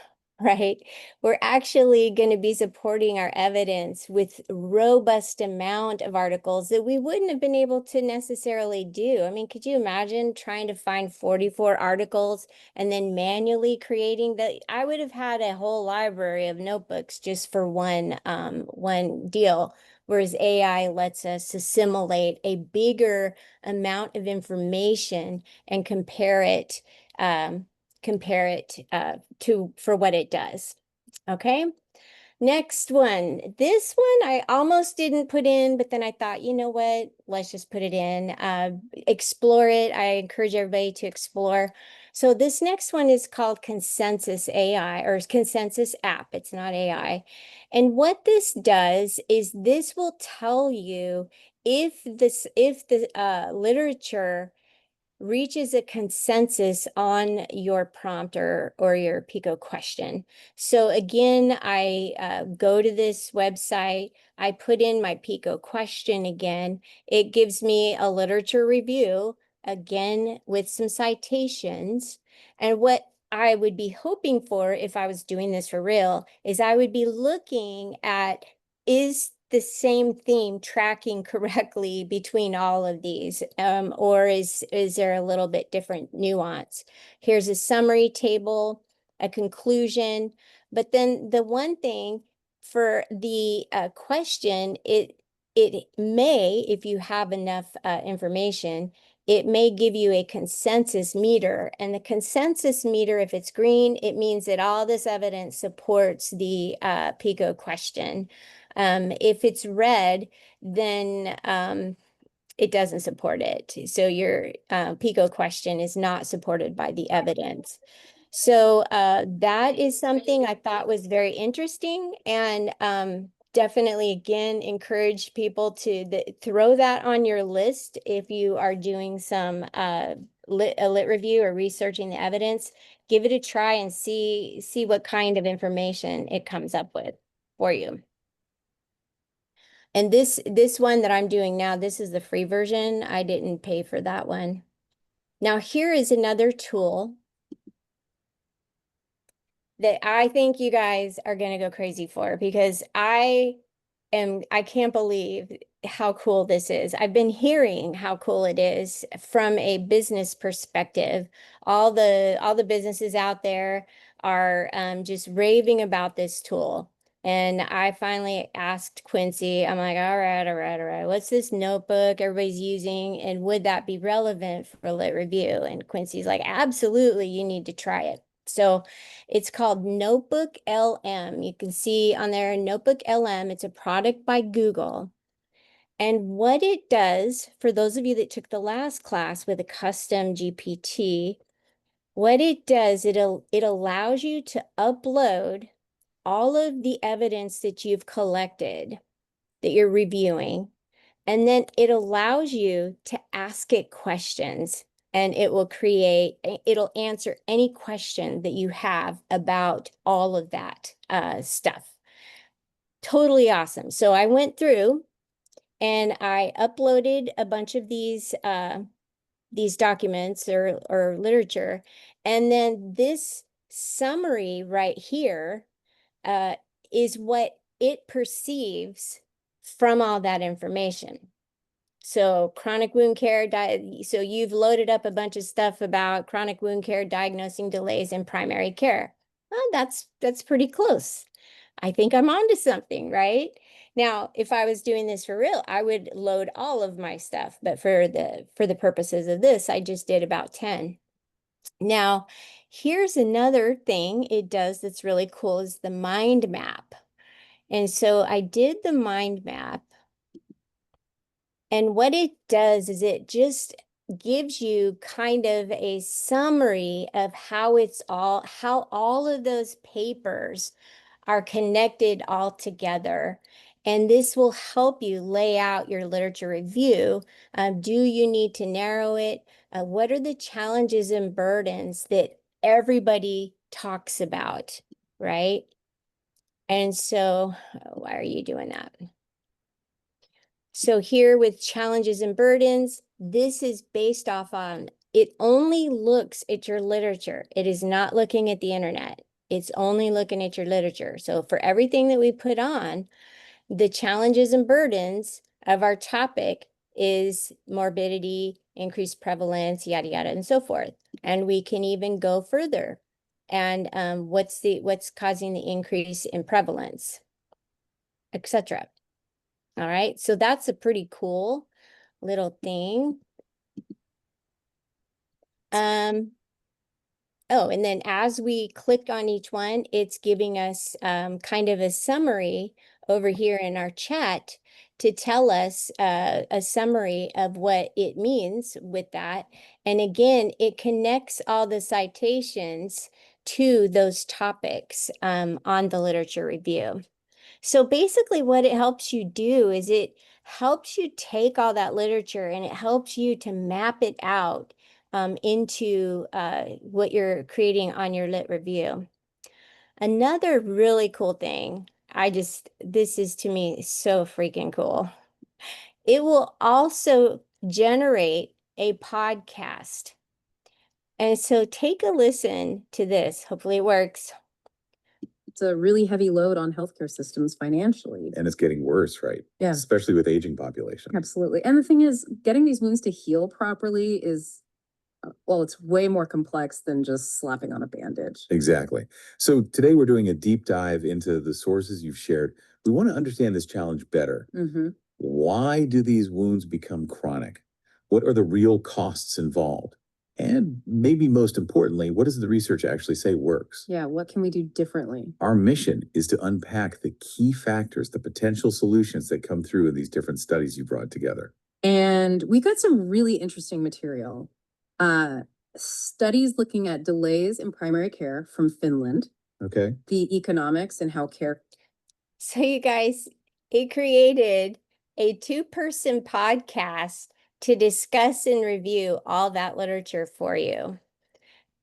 right? We're actually going to be supporting our evidence with robust amount of articles that we wouldn't have been able to necessarily do. I mean, could you imagine trying to find 44 articles and then manually creating that? I would have had a whole library of notebooks just for one deal, whereas AI lets us assimilate a bigger amount of information and compare it to for what it does. Okay. Next one. This one I almost didn't put in, but then I thought, you know what? Let's just put it in. Explore it. I encourage everybody to explore. So this next one is called Consensus AI or Consensus App. It's not AI. And what this does is this will tell you if the literature reaches a consensus on your prompt or your Pico question. So again, I go to this website, I put in my Pico question again. It gives me a literature review, again, with some citations. And what I would be hoping for if I was doing this for real is I would be looking at, is the same theme tracking correctly between all of these, or is there a little bit different nuance? Here's a summary table, a conclusion, but then the one thing for the question, it may, if you have enough information, it may give you a consensus meter. And the consensus meter, if it's green, it means that all this evidence supports the Pico question. If it's red, then it doesn't support it. So your Pico question is not supported by the evidence. So that is something I thought was very interesting, and definitely again encourage people to throw that on your list if you are doing some a lit review or researching the evidence. Give it a try and see what kind of information it comes up with for you. And this one that I'm doing now, this is the free version. I didn't pay for that one. Now here is another tool that I think you guys are going to go crazy for, because I can't believe how cool this is. I've been hearing how cool it is from a business perspective. All the businesses out there are just raving about this tool. And I finally asked Quincy, I'm like, all right, what's this notebook everybody's using? And would that be relevant for lit review? And Quincy's like, absolutely, you need to try it. So it's called Notebook LM. You can see on there, Notebook LM. It's a product by Google. And what it does, for those of you that took the last class with a custom GPT, what it does, it allows you to upload all of the evidence that you've collected, that you're reviewing, and then it allows you to ask it questions, and it'll answer any question that you have about all of that stuff. Totally awesome. So I went through and I uploaded a bunch of these documents or literature. And then this summary right here is what it perceives from all that information. So chronic wound care, so you've loaded up a bunch of stuff about chronic wound care, diagnosing delays in primary care. Well, that's pretty close. I think I'm onto something, right? Now, if I was doing this for real, I would load all of my stuff, but for the purposes of this, I just did about 10. Now, here's another thing it does that's really cool is the mind map. And so I did the mind map. And what it does is it just gives you kind of a summary of how all of those papers are connected all together. And this will help you lay out your literature review. Do you need to narrow it? What are the challenges and burdens that everybody talks about, right? And so, why are you doing that? So here with challenges and burdens, this is based off on, it only looks at your literature. It is not looking at the internet. It's only looking at your literature. So for everything that we put on, the challenges and burdens of our topic is morbidity, increased prevalence, yada, yada, and so forth. And we can even go further. And what's causing the increase in prevalence, etc. All right, so that's a pretty cool little thing. Oh, and then as we click on each one, it's giving us kind of a summary over here in our chat to tell us a summary of what it means with that. And again, it connects all the citations to those topics on the literature review. So basically what it helps you do is it helps you take all that literature and it helps you to map it out into what you're creating on your lit review. Another really cool thing, this is to me so freaking cool. It will also generate a podcast. And so take a listen to this. Hopefully it works. It's a really heavy load on healthcare systems financially. And it's getting worse, right? Yeah. Especially with aging population. Absolutely. And the thing is, getting these wounds to heal properly is, well, it's way more complex than just slapping on a bandage. Exactly. So today we're doing a deep dive into the sources you've shared. We want to understand this challenge better. Mm-hmm. Why do these wounds become chronic? What are the real costs involved? And maybe most importantly, what does the research actually say works? Yeah, what can we do differently? Our mission is to unpack the key factors, the potential solutions that come through in these different studies you brought together. And we got some really interesting material. Studies looking at delays in primary care from Finland. Okay. The economics and how care. So you guys, it created a 2-person podcast to discuss and review all that literature for you.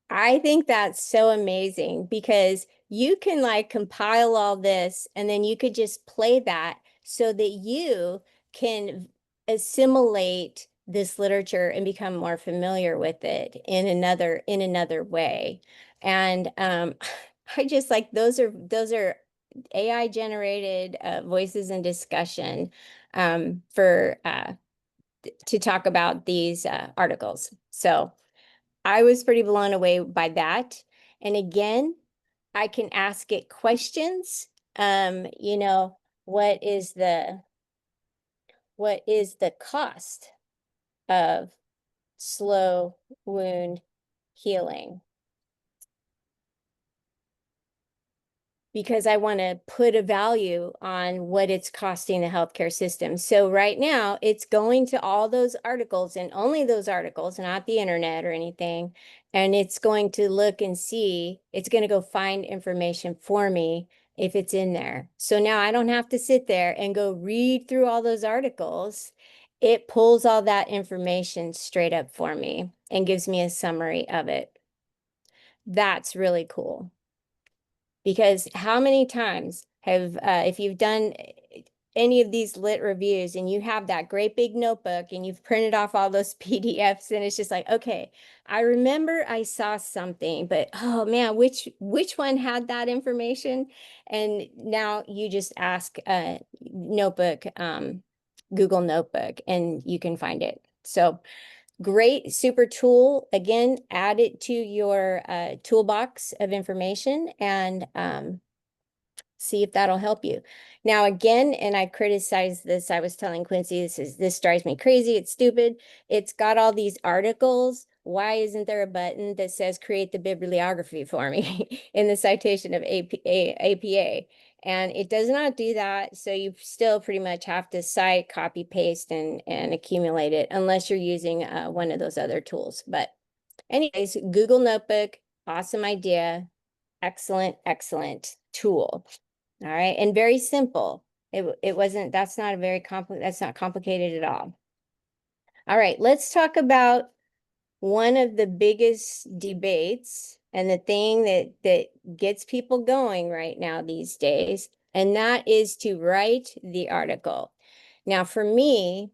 I think that's so amazing because you can like compile all this and then you could just play that so that you can assimilate this literature and become more familiar with it in another way. And I just like those are AI generated voices and discussion to talk about these articles. So I was pretty blown away by that. And again, I can ask it questions. You know, what is the cost of slow wound healing? Because I want to put a value on what it's costing the healthcare system. So right now it's going to all those articles and only those articles, not the internet or anything. And it's going to look and see, it's going to go find information for me if it's in there. So now I don't have to sit there and go read through all those articles. It pulls all that information straight up for me and gives me a summary of it. That's really cool. Because how many times have, if you've done any of these lit reviews and you have that great big notebook and you've printed off all those PDFs and it's just like, okay, I remember I saw something, but oh man, which one had that information? And now you just ask notebook, Google Notebook, and you can find it. So great, super tool. Again, add it to your toolbox of information and See if that'll help you. Now, again, and I criticized this, I was telling Quincy, this drives me crazy. It's stupid. It's got all these articles. Why isn't there a button that says create the bibliography for me in the citation of APA? And it does not do that. So you still pretty much have to cite, copy, paste, and accumulate it unless you're using one of those other tools. But anyways, Google Notebook, awesome idea. Excellent, excellent tool. All right, and very simple. It wasn't, that's not a very that's not complicated at all. All right, let's talk about one of the biggest debates and the thing that gets people going right now these days, and that is to write the article. Now, for me,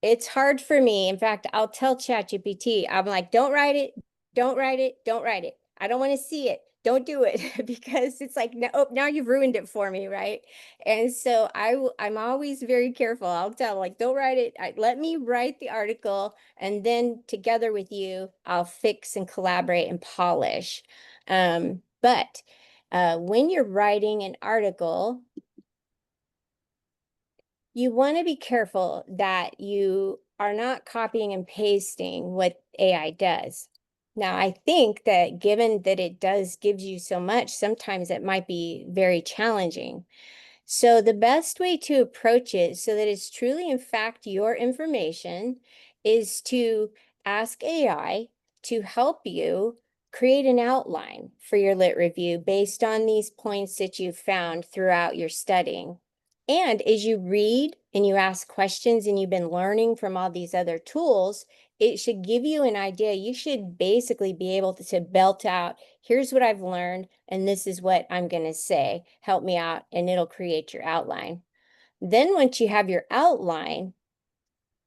it's hard for me. In fact, I'll tell ChatGPT, I'm like, don't write it, don't write it, don't write it. I don't want to see it. Don't do it because it's like, no, oh, now you've ruined it for me, right? And so I'm always very careful. I'll tell like, don't write it. Let me write the article, and then together with you, I'll fix and collaborate and polish. But when you're writing an article, you want to be careful that you are not copying and pasting what AI does. Now, I think that given that it gives you so much, sometimes it might be very challenging. So the best way to approach it so that it's truly, in fact, your information is to ask AI to help you create an outline for your lit review based on these points that you've found throughout your studying. And as you read and you ask questions and you've been learning from all these other tools, it should give you an idea. You should basically be able to belt out, here's what I've learned, and this is what I'm going to say. Help me out, and it'll create your outline. Then once you have your outline,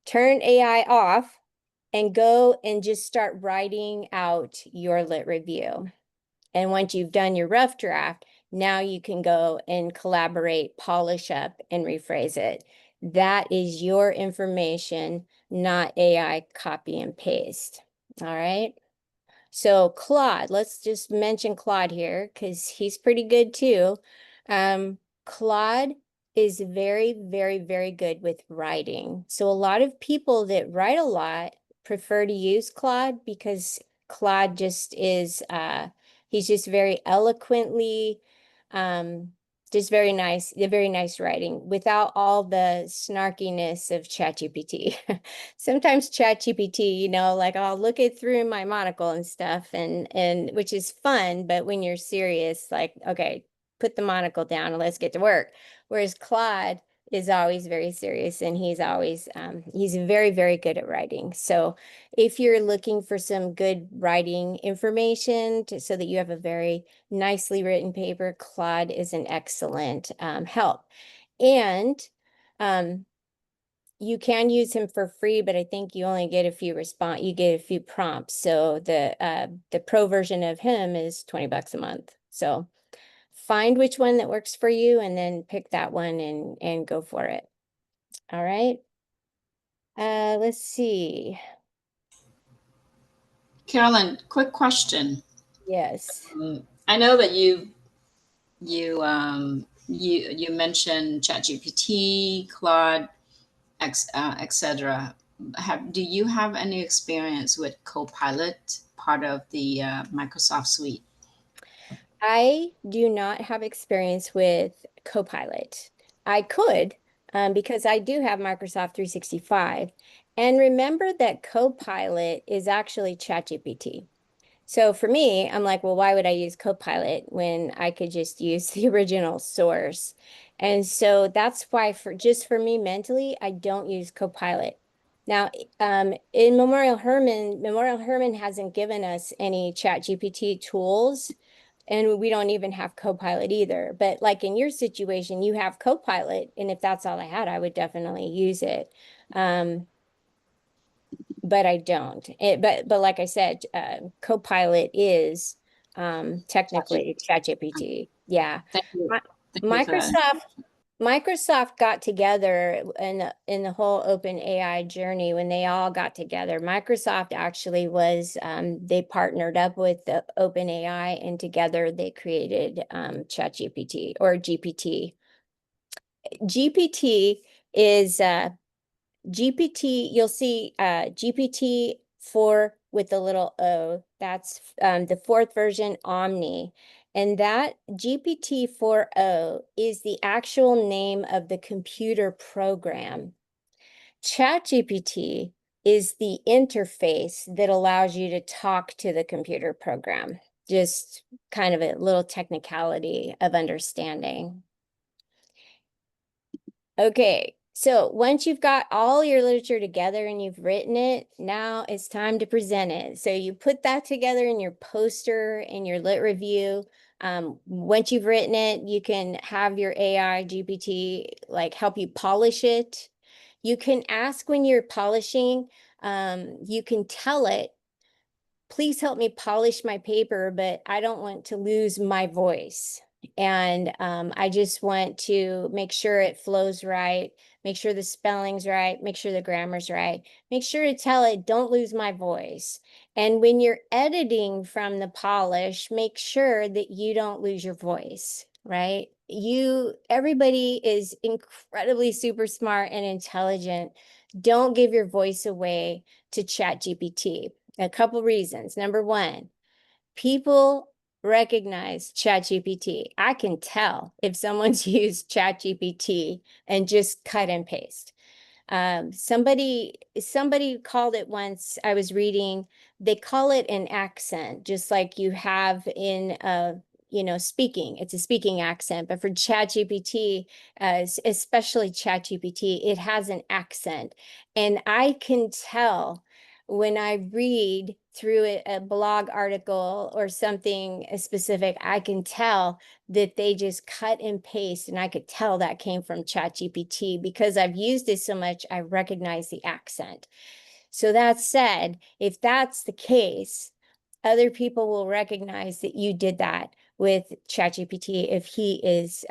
turn AI off and go and just start writing out your lit review. And once you've done your rough draft, now you can go and collaborate, polish up, and rephrase it. That is your information, not AI copy and paste. All right. So Claude, let's just mention Claude here because he's pretty good too. Claude is very, very, very good with writing. So a lot of people that write a lot prefer to use Claude because Claude just is, he's just very eloquently, just very nice writing without all the snarkiness of ChatGPT. Sometimes ChatGPT, you know, like I'll look it through my monocle and stuff, and which is fun, but when you're serious, like, okay, put the monocle down and let's get to work. Whereas Claude is always very serious, and he's always he's very, very good at writing. So if you're looking for some good writing information so that you have a very nicely written paper, Claude is an excellent help. And you can use him for free, but I think you only get a few you get a few prompts. So the pro version of him is $20 a month. So find which one that works for you and then pick that one and go for it. All right. Let's see. Carolyn, quick question. Yes. I know that you mentioned ChatGPT, Claude, etc. Do you have any experience with Copilot, part of the Microsoft suite? I do not have experience with Copilot. I could, because I do have Microsoft 365. And remember that Copilot is actually ChatGPT. So for me, I'm like, well, why would I use Copilot when I could just use the original source? And so that's why for me mentally, I don't use Copilot. Now, in Memorial Hermann hasn't given us any ChatGPT tools, and we don't even have Copilot either. But like in your situation, you have Copilot, and if that's all I had, I would definitely use it. But I don't. But like I said, Copilot is technically ChatGPT. Yeah. Thank you. Thank you for that. Microsoft Microsoft got together in the whole open AI journey. When they all got together, Microsoft actually was they partnered up with the open AI, and together they created ChatGPT or GPT. GPT is GPT. You'll see GPT 4 with the little O. That's the fourth version, Omni. And that GPT 4o is the actual name of the computer program. ChatGPT is the interface that allows you to talk to the computer program. Just kind of a little technicality of understanding. Okay, so once you've got all your literature together and you've written it, now it's time to present it. So you put that together in your poster and your lit review. Once you've written it, you can have your AI GPT like help you polish it. You can ask when you're polishing, you can tell it, please help me polish my paper, but I don't want to lose my voice. And I just want to make sure it flows right, make sure the spelling's right, make sure the grammar's right, make sure to tell it, don't lose my voice. And when you're editing from the polish, make sure that you don't lose your voice, right? Everybody is incredibly super smart and intelligent. Don't give your voice away to ChatGPT. A couple reasons. Number one, people recognize ChatGPT. I can tell if someone's used ChatGPT and just cut and paste. Somebody called it once, I was reading, they call it an accent, just like you have in speaking. It's a speaking accent, but for ChatGPT, especially ChatGPT, it has an accent. And I can tell when I read through a blog article or something specific, I can tell that they just cut and paste, and I could tell that came from ChatGPT because I've used it so much, I recognize the accent. So that said, if that's the case, other people will recognize that you did that with ChatGPT if he is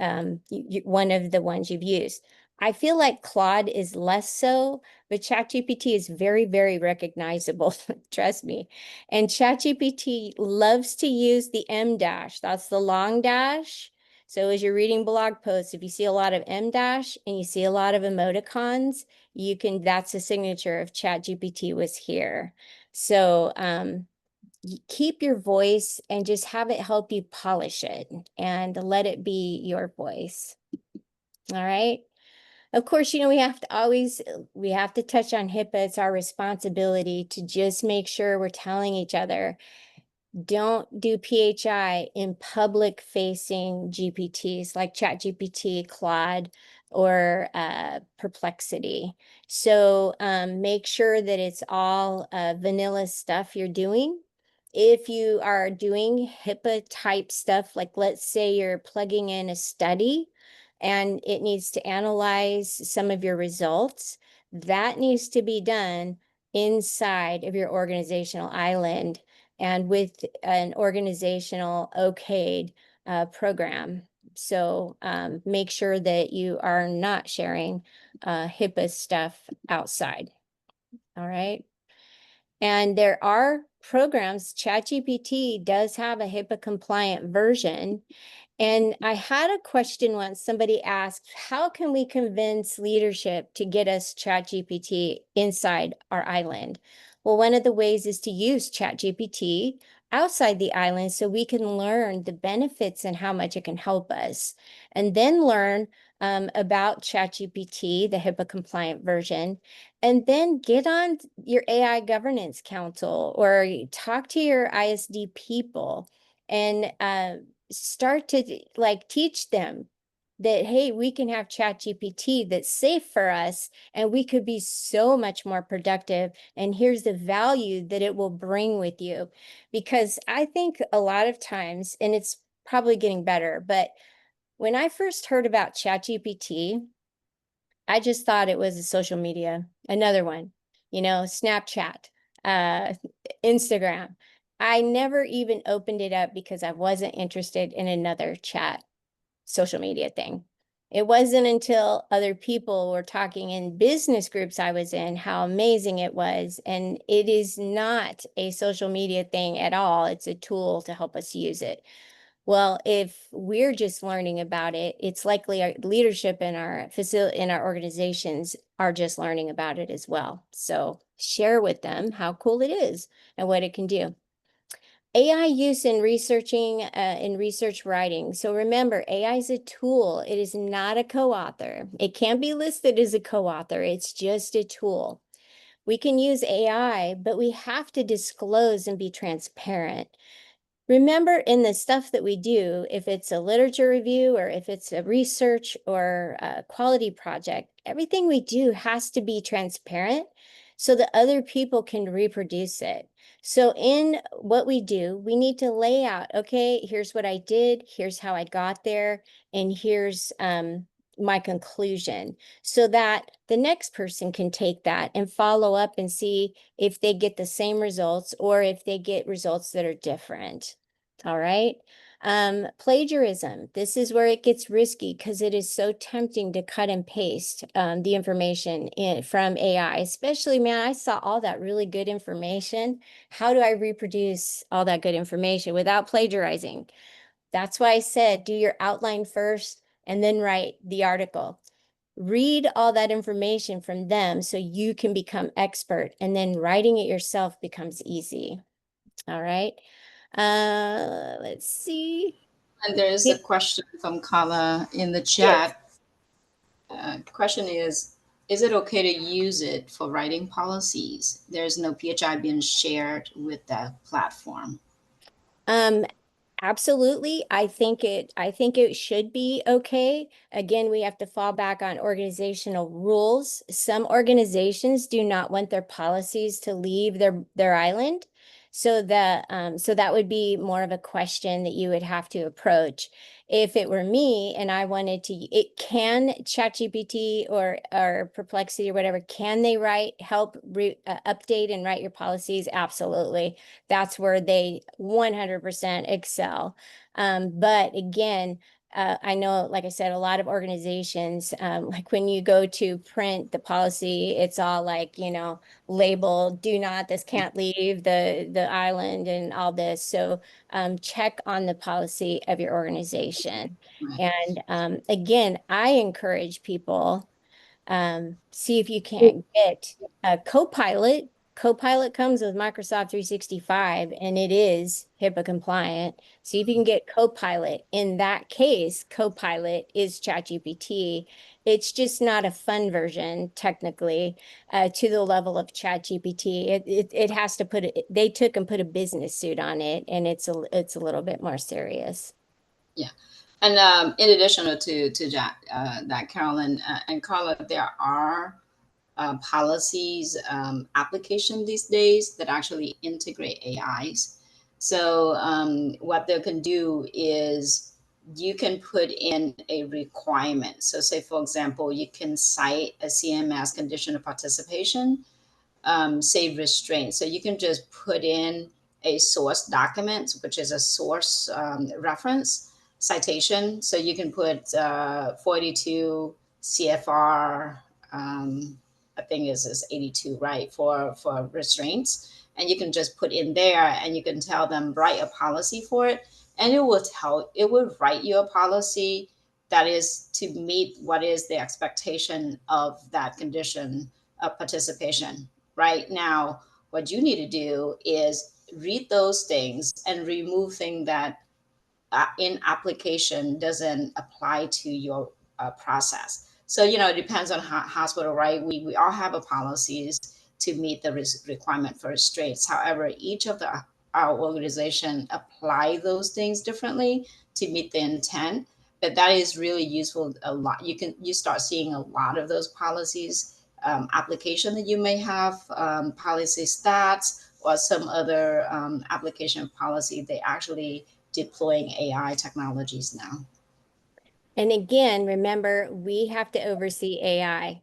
one of the ones you've used. I feel like Claude is less so, but ChatGPT is very, very recognizable, trust me. And ChatGPT loves to use the M dash, that's the long dash. So as you're reading blog posts, if you see a lot of M dash and you see a lot of emoticons, that's a signature of ChatGPT was here. So keep your voice and just have it help you polish it and let it be your voice. All right. Of course, we have to touch on HIPAA. It's our responsibility to just make sure we're telling each other, don't do PHI in public facing GPTs like ChatGPT, Claude, or Perplexity. So make sure that it's all vanilla stuff you're doing. If you are doing HIPAA type stuff, like let's say you're plugging in a study and it needs to analyze some of your results, that needs to be done inside of your organizational island and with an organizational okayed program. So make sure that you are not sharing HIPAA stuff outside. All right. And there are programs, ChatGPT does have a HIPAA compliant version. And I had a question once, somebody asked, how can we convince leadership to get us ChatGPT inside our island? Well, one of the ways is to use ChatGPT outside the island so we can learn the benefits and how much it can help us. And then learn about ChatGPT, the HIPAA compliant version, and then get on your AI governance council or talk to your ISD people and start to teach them that, hey, we can have ChatGPT that's safe for us and we could be so much more productive. And here's the value that it will bring with you. Because I think a lot of times, and it's probably getting better, but when I first heard about ChatGPT, I just thought it was a social media, another one, Snapchat, uh, Instagram. I never even opened it up because I wasn't interested in another chat social media thing. It wasn't until other people were talking in business groups I was in how amazing it was. And it is not a social media thing at all. It's a tool to help us use it. Well, if we're just learning about it, it's likely our leadership in our organizations are just learning about it as well. So share with them how cool it is and what it can do. AI use in researching, in research writing. So remember, AI is a tool. It is not a co-author. It can't be listed as a co-author. It's just a tool. We can use AI, but we have to disclose and be transparent. Remember, in the stuff that we do, if it's a literature review or if it's a research or a quality project, everything we do has to be transparent so that other people can reproduce it. So in what we do, we need to lay out, okay, here's what I did, here's how I got there, and here's my conclusion, so that the next person can take that and follow up and see if they get the same results or if they get results that are different. All right. Plagiarism. This is where it gets risky because it is so tempting to cut and paste the information from AI, especially, man, I saw all that really good information. How do I reproduce all that good information without plagiarizing? That's why I said do your outline first and then write the article. Read all that information from them so you can become expert, and then writing it yourself becomes easy. All right. Let's see. And there is a question from Carla in the chat. Question is it okay to use it for writing policies? There's no PHI being shared with that platform. Absolutely. I think it should be okay. Again, we have to fall back on organizational rules. Some organizations do not want their policies to leave their island. So that would be more of a question that you would have to approach. If it were me and I wanted to, ChatGPT or Perplexity or whatever, can they help update and write your policies? Absolutely. That's where they 100% excel. But again, I know, like I said, a lot of organizations, like when you go to print the policy, it's all like, labeled, do not, this can't leave the island and all this. So check on the policy of your organization. Right. And again, I encourage people, see if you can't get a Copilot. Copilot comes with Microsoft 365 and it is HIPAA compliant. See if you can get Copilot. In that case, Copilot is ChatGPT. It's just not a fun version, technically, to the level of ChatGPT. It has to they took and put a business suit on it, and it's a little bit more serious. Yeah. And in addition to that, Carolyn and Carla, there are policies application these days that actually integrate AIs. So what they can do is you can put in a requirement. So say, for example, you can cite a CMS condition of participation, say restraint. So you can just put in a source document, which is a source reference citation. So you can put 42 CFR, I think is 82, right, for restraints. And you can just put in there and you can tell them, write a policy for it. And it will write you a policy that is to meet what is the expectation of that condition of participation. Right now, what you need to do is read those things and remove things that in application doesn't apply to your process. So, it depends on hospital, right? We all have a policies to meet the requirement for restraints. However, each of our organization apply those things differently to meet the intent. But that is really useful a lot. You start seeing a lot of those policies application that you may have, policy stats or some other application policy. They actually deploying AI technologies now. And again, remember, we have to oversee AI.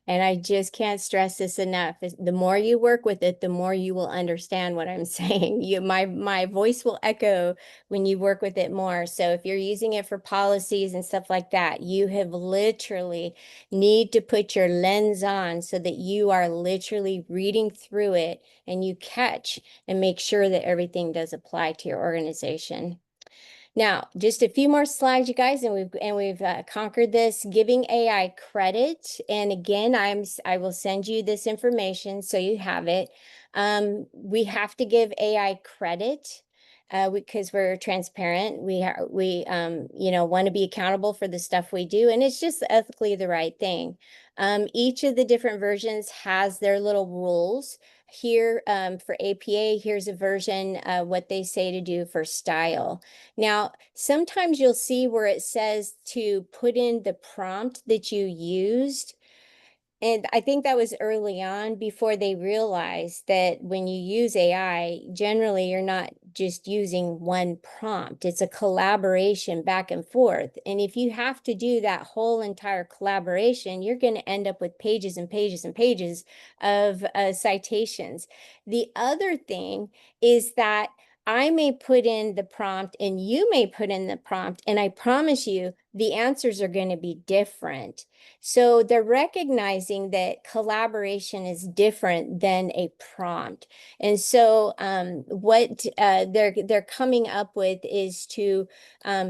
And I just can't stress this enough. The more you work with it, the more you will understand what I'm saying. My voice will echo when you work with it more. So if you're using it for policies and stuff like that, you have literally need to put your lens on so that you are literally reading through it and you catch and make sure that everything does apply to your organization. Now, just a few more slides, you guys, and we've conquered this. Giving AI credit, and again, I will send you this information so you have it. We have to give AI credit because we're transparent. We want to be accountable for the stuff we do, and it's just ethically the right thing. Each of the different versions has their little rules. Here for APA, here's a version what they say to do for style. Now, sometimes you'll see where it says to put in the prompt that you used. And I think that was early on before they realized that when you use AI, generally you're not just using one prompt. It's a collaboration back and forth. And if you have to do that whole entire collaboration, you're going to end up with pages and pages and pages of citations. The other thing is that I may put in the prompt and you may put in the prompt, and I promise you the answers are going to be different. So they're recognizing that collaboration is different than a prompt. And so what they're coming up with is to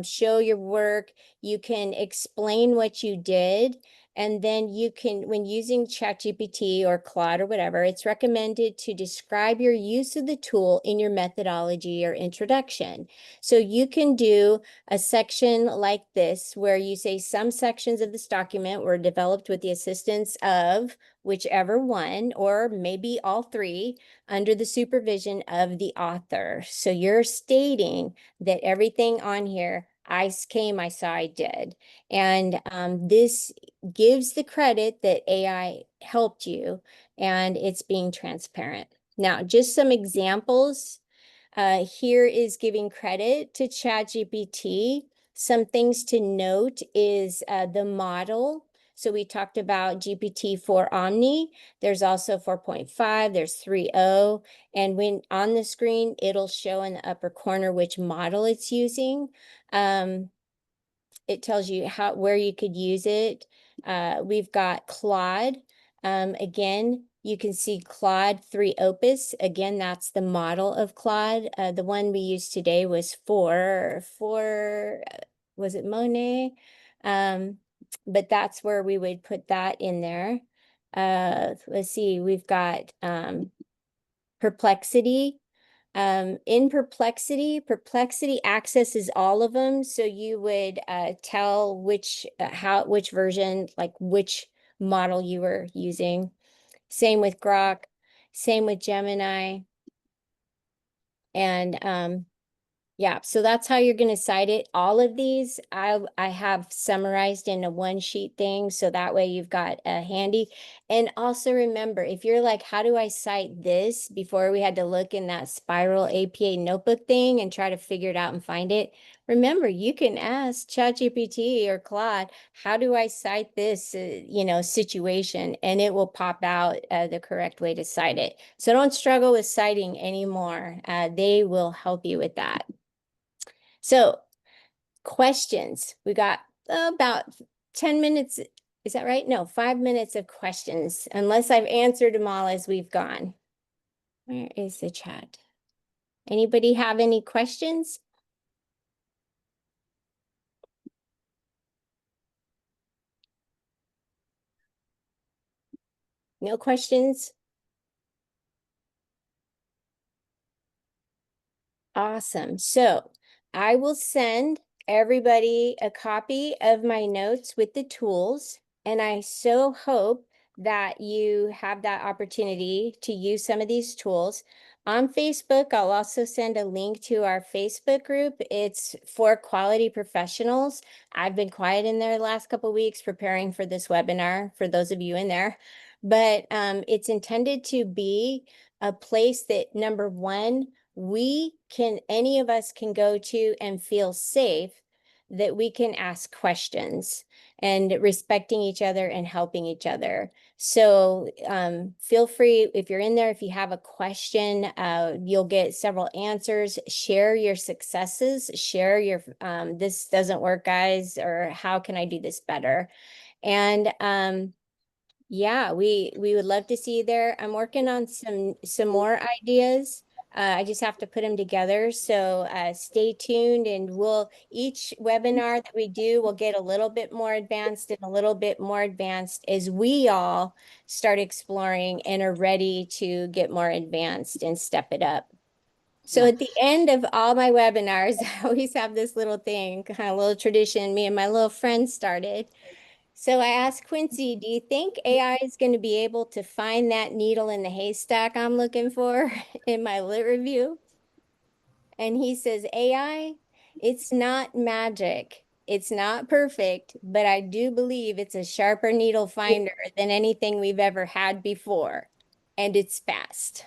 show your work. You can explain what you did. And then you can, when using ChatGPT or Claude or whatever, it's recommended to describe your use of the tool in your methodology or introduction. So you can do a section like this where you say some sections of this document were developed with the assistance of whichever one, or maybe all three, under the supervision of the author. So you're stating that everything on here, I came, I saw, I did. And this gives the credit that AI helped you, and it's being transparent. Now, just some examples. Here is giving credit to ChatGPT. Some things to note is the model. So we talked about GPT-4 Omni. There's also 4.5, there's 3.0. And when on the screen, it'll show in the upper corner which model it's using. It tells you where you could use it. We've got Claude. Again, you can see Claude 3 Opus. Again, that's the model of Claude. The one we used today was was it Monet? But that's where we would put that in there. Let's see, we've got Perplexity. In Perplexity accesses all of them. So you would tell which version, like which model you were using. Same with Grok, same with Gemini. And yeah, so that's how you're going to cite it. All of these I have summarized in a one sheet thing, so that way you've got a handy. And also remember, if you're like, how do I cite this? Before we had to look in that spiral APA notebook thing and try to figure it out and find it. Remember, you can ask ChatGPT or Claude, how do I cite this, situation? And it will pop out the correct way to cite it. So don't struggle with citing anymore. They will help you with that. So questions, we got about 10 minutes. Is that right? No, 5 minutes of questions, unless I've answered them all as we've gone. Where is the chat? Anybody have any questions? No questions? Awesome. So I will send everybody a copy of my notes with the tools, and I so hope that you have that opportunity to use some of these tools. On Facebook, I'll also send a link to our Facebook group. It's for quality professionals. I've been quiet in there the last couple of weeks preparing for this webinar for those of you in there. But it's intended to be a place that, number one, any of us can go to and feel safe that we can ask questions. and respecting each other and helping each other. So feel free, if you're in there, if you have a question, you'll get several answers. Share your successes, share your, this doesn't work, guys, or how can I do this better? And yeah, we would love to see you there. I'm working on some more ideas. I just have to put them together. So stay tuned, and each webinar that we do will get a little bit more advanced and a little bit more advanced as we all start exploring and are ready to get more advanced and step it up. So Yeah. at the end of all my webinars, I always have this little thing, kind of little tradition me and my little friend started. So I asked Quincy, do you think AI is going to be able to find that needle in the haystack I'm looking for in my lit review? And he says, AI, it's not magic. It's not perfect, but I do believe it's a sharper needle finder than anything we've ever had before. And it's fast.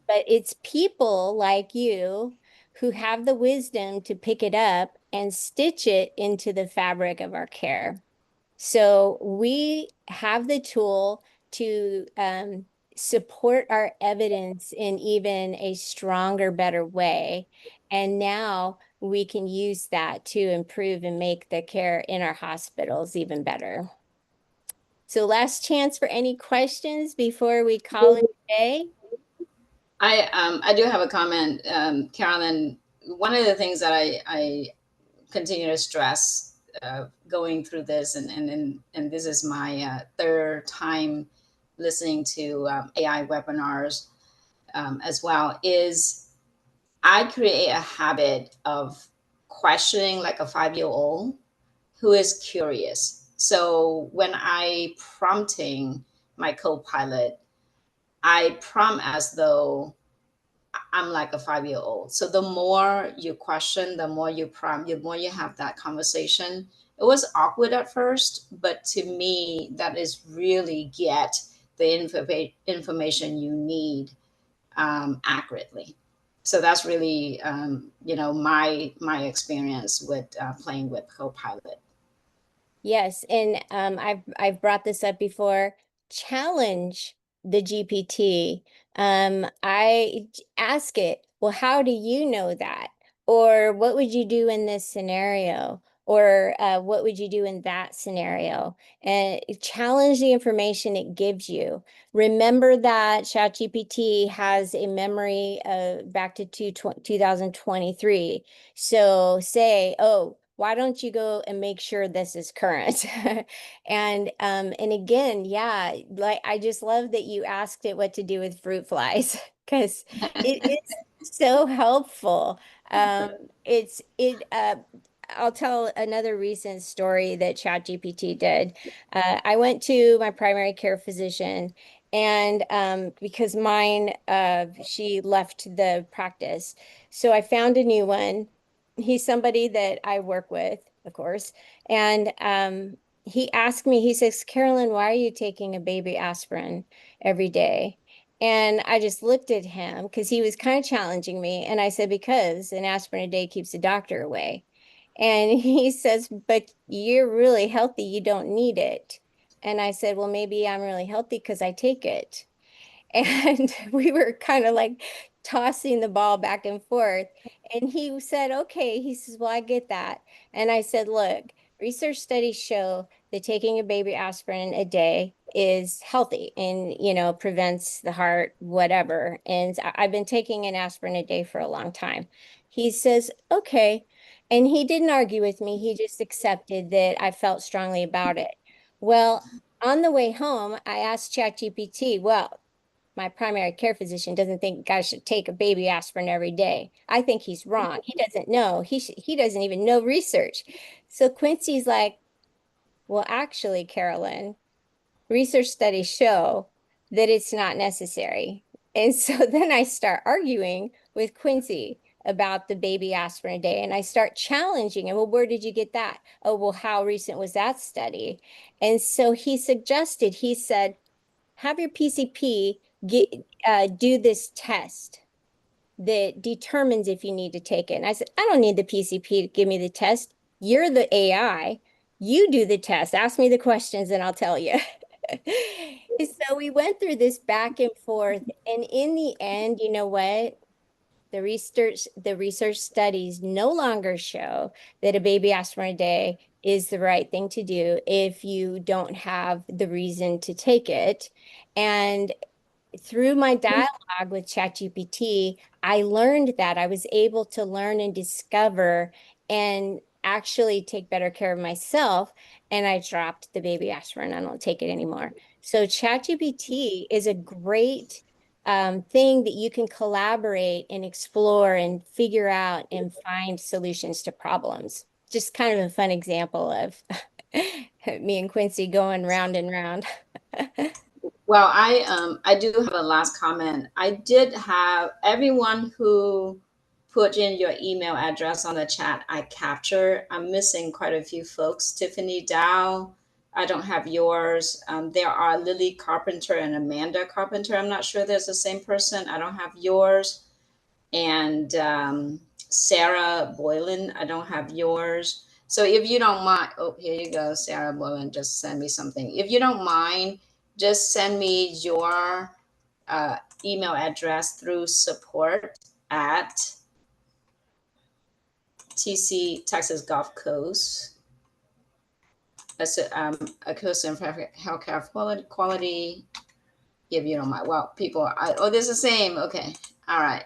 But it's people like you who have the wisdom to pick it up and stitch it into the fabric of our care. So we have the tool to support our evidence in even a stronger, better way. And now we can use that to improve and make the care in our hospitals even better. So last chance for any questions before we call it a day. I do have a comment, Carolyn. One of the things that I continue to stress going through this, and this is my third time listening to AI webinars as well, is I create a habit of questioning like a 5-year-old who is curious. So when I prompting my co-pilot, I prompt as though I'm like a 5-year-old. So the more you question, the more you prompt, the more you have that conversation. It was awkward at first, but to me, that is really get the information you need accurately. So that's really, my experience with playing with Copilot. Yes, and I've brought this up before. Challenge the GPT. I ask it, well, how do you know that? Or what would you do in this scenario? Or what would you do in that scenario? And challenge the information it gives you. Remember that ChatGPT has a memory back to 2023. So say, oh, why don't you go and make sure this is current? And again, yeah, like I just love that you asked it what to do with fruit flies because it is so helpful. Um, it's it I'll tell another recent story that ChatGPT did. I went to my primary care physician, and because mine she left the practice, so I found a new one. He's somebody that I work with, of course. And he asked me, he says, Carolyn, why are you taking a baby aspirin every day? And I just looked at him because he was kind of challenging me. And I said, because an aspirin a day keeps the doctor away. And he says, but you're really healthy. You don't need it. And I said, well, maybe I'm really healthy because I take it. And we were kind of like tossing the ball back and forth. And he said, okay. He says, well, I get that. And I said, look, research studies show that taking a baby aspirin a day is healthy and, prevents the heart, whatever. And I've been taking an aspirin a day for a long time. He says, okay. And he didn't argue with me. He just accepted that I felt strongly about it. Well, on the way home, I asked ChatGPT, well, my primary care physician doesn't think guys should take a baby aspirin every day. I think he's wrong. He doesn't know. He doesn't even know research. So Quincy's like, well, actually, Carolyn, research studies show that it's not necessary. And so then I start arguing with Quincy about the baby aspirin a day. And I start challenging him. Well, where did you get that? Oh, well, how recent was that study? And so he suggested, he said, have your PCP do this test that determines if you need to take it. And I said, I don't need the PCP to give me the test. You're the AI. You do the test. Ask me the questions and I'll tell you. So we went through this back and forth, and in the end, you know what? The research studies no longer show that a baby aspirin a day is the right thing to do if you don't have the reason to take it. And through my dialogue with ChatGPT, I learned that I was able to learn and discover and actually take better care of myself. And I dropped the baby aspirin. I don't take it anymore. So ChatGPT is a great thing that you can collaborate and explore and figure out and find solutions to problems. Just kind of a fun example of me and Quincy going round and round. Well, I do have a last comment. I did have everyone who put in your email address on the chat, I capture. I'm missing quite a few folks. Tiffany Dow, I don't have yours. There are Lily Carpenter and Amanda Carpenter. I'm not sure there's the same person. I don't have yours. And Sarah Boylan, I don't have yours. So if you don't mind, oh, here you go, Sarah Boylan, just send me something. If you don't mind, just send me your email address through support at TC Texas Gulf Coast. That's a coast in healthcare quality. If you don't mind, well, people, oh, this is the same. Okay, all right.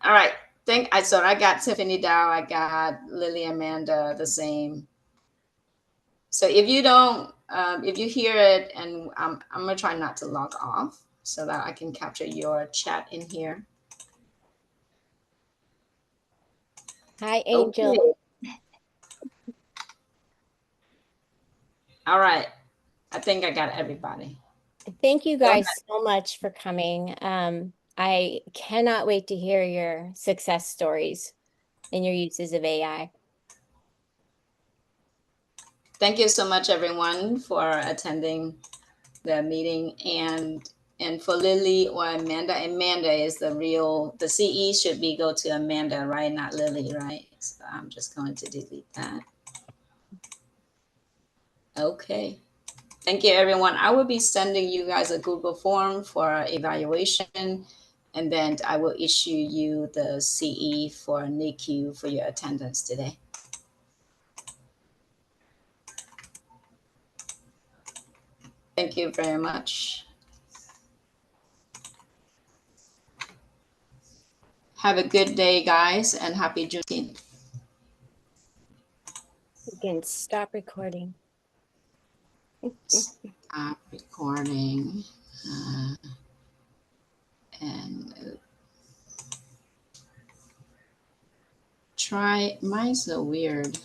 I got Tiffany Dow, I got Lily Amanda, the same. So if you don't, if you hear it, and I'm gonna try not to log off so that I can capture your chat in here. Hi, Angel. Okay. All right. I think I got everybody. Thank you Go ahead. guys so much for coming. I cannot wait to hear your success stories and your uses of AI. Thank you so much, everyone, for attending the meeting. And for Lily or Amanda, Amanda is the CE should be go to Amanda, right? Not Lily, right? So I'm just going to delete that. Okay. Thank you, everyone. I will be sending you guys a Google form for evaluation, and then I will issue you the CE for NICU for your attendance today. Thank you very much. Have a good day, guys, and happy Juneteenth. You can stop recording. Stop recording. And try, mine's so weird.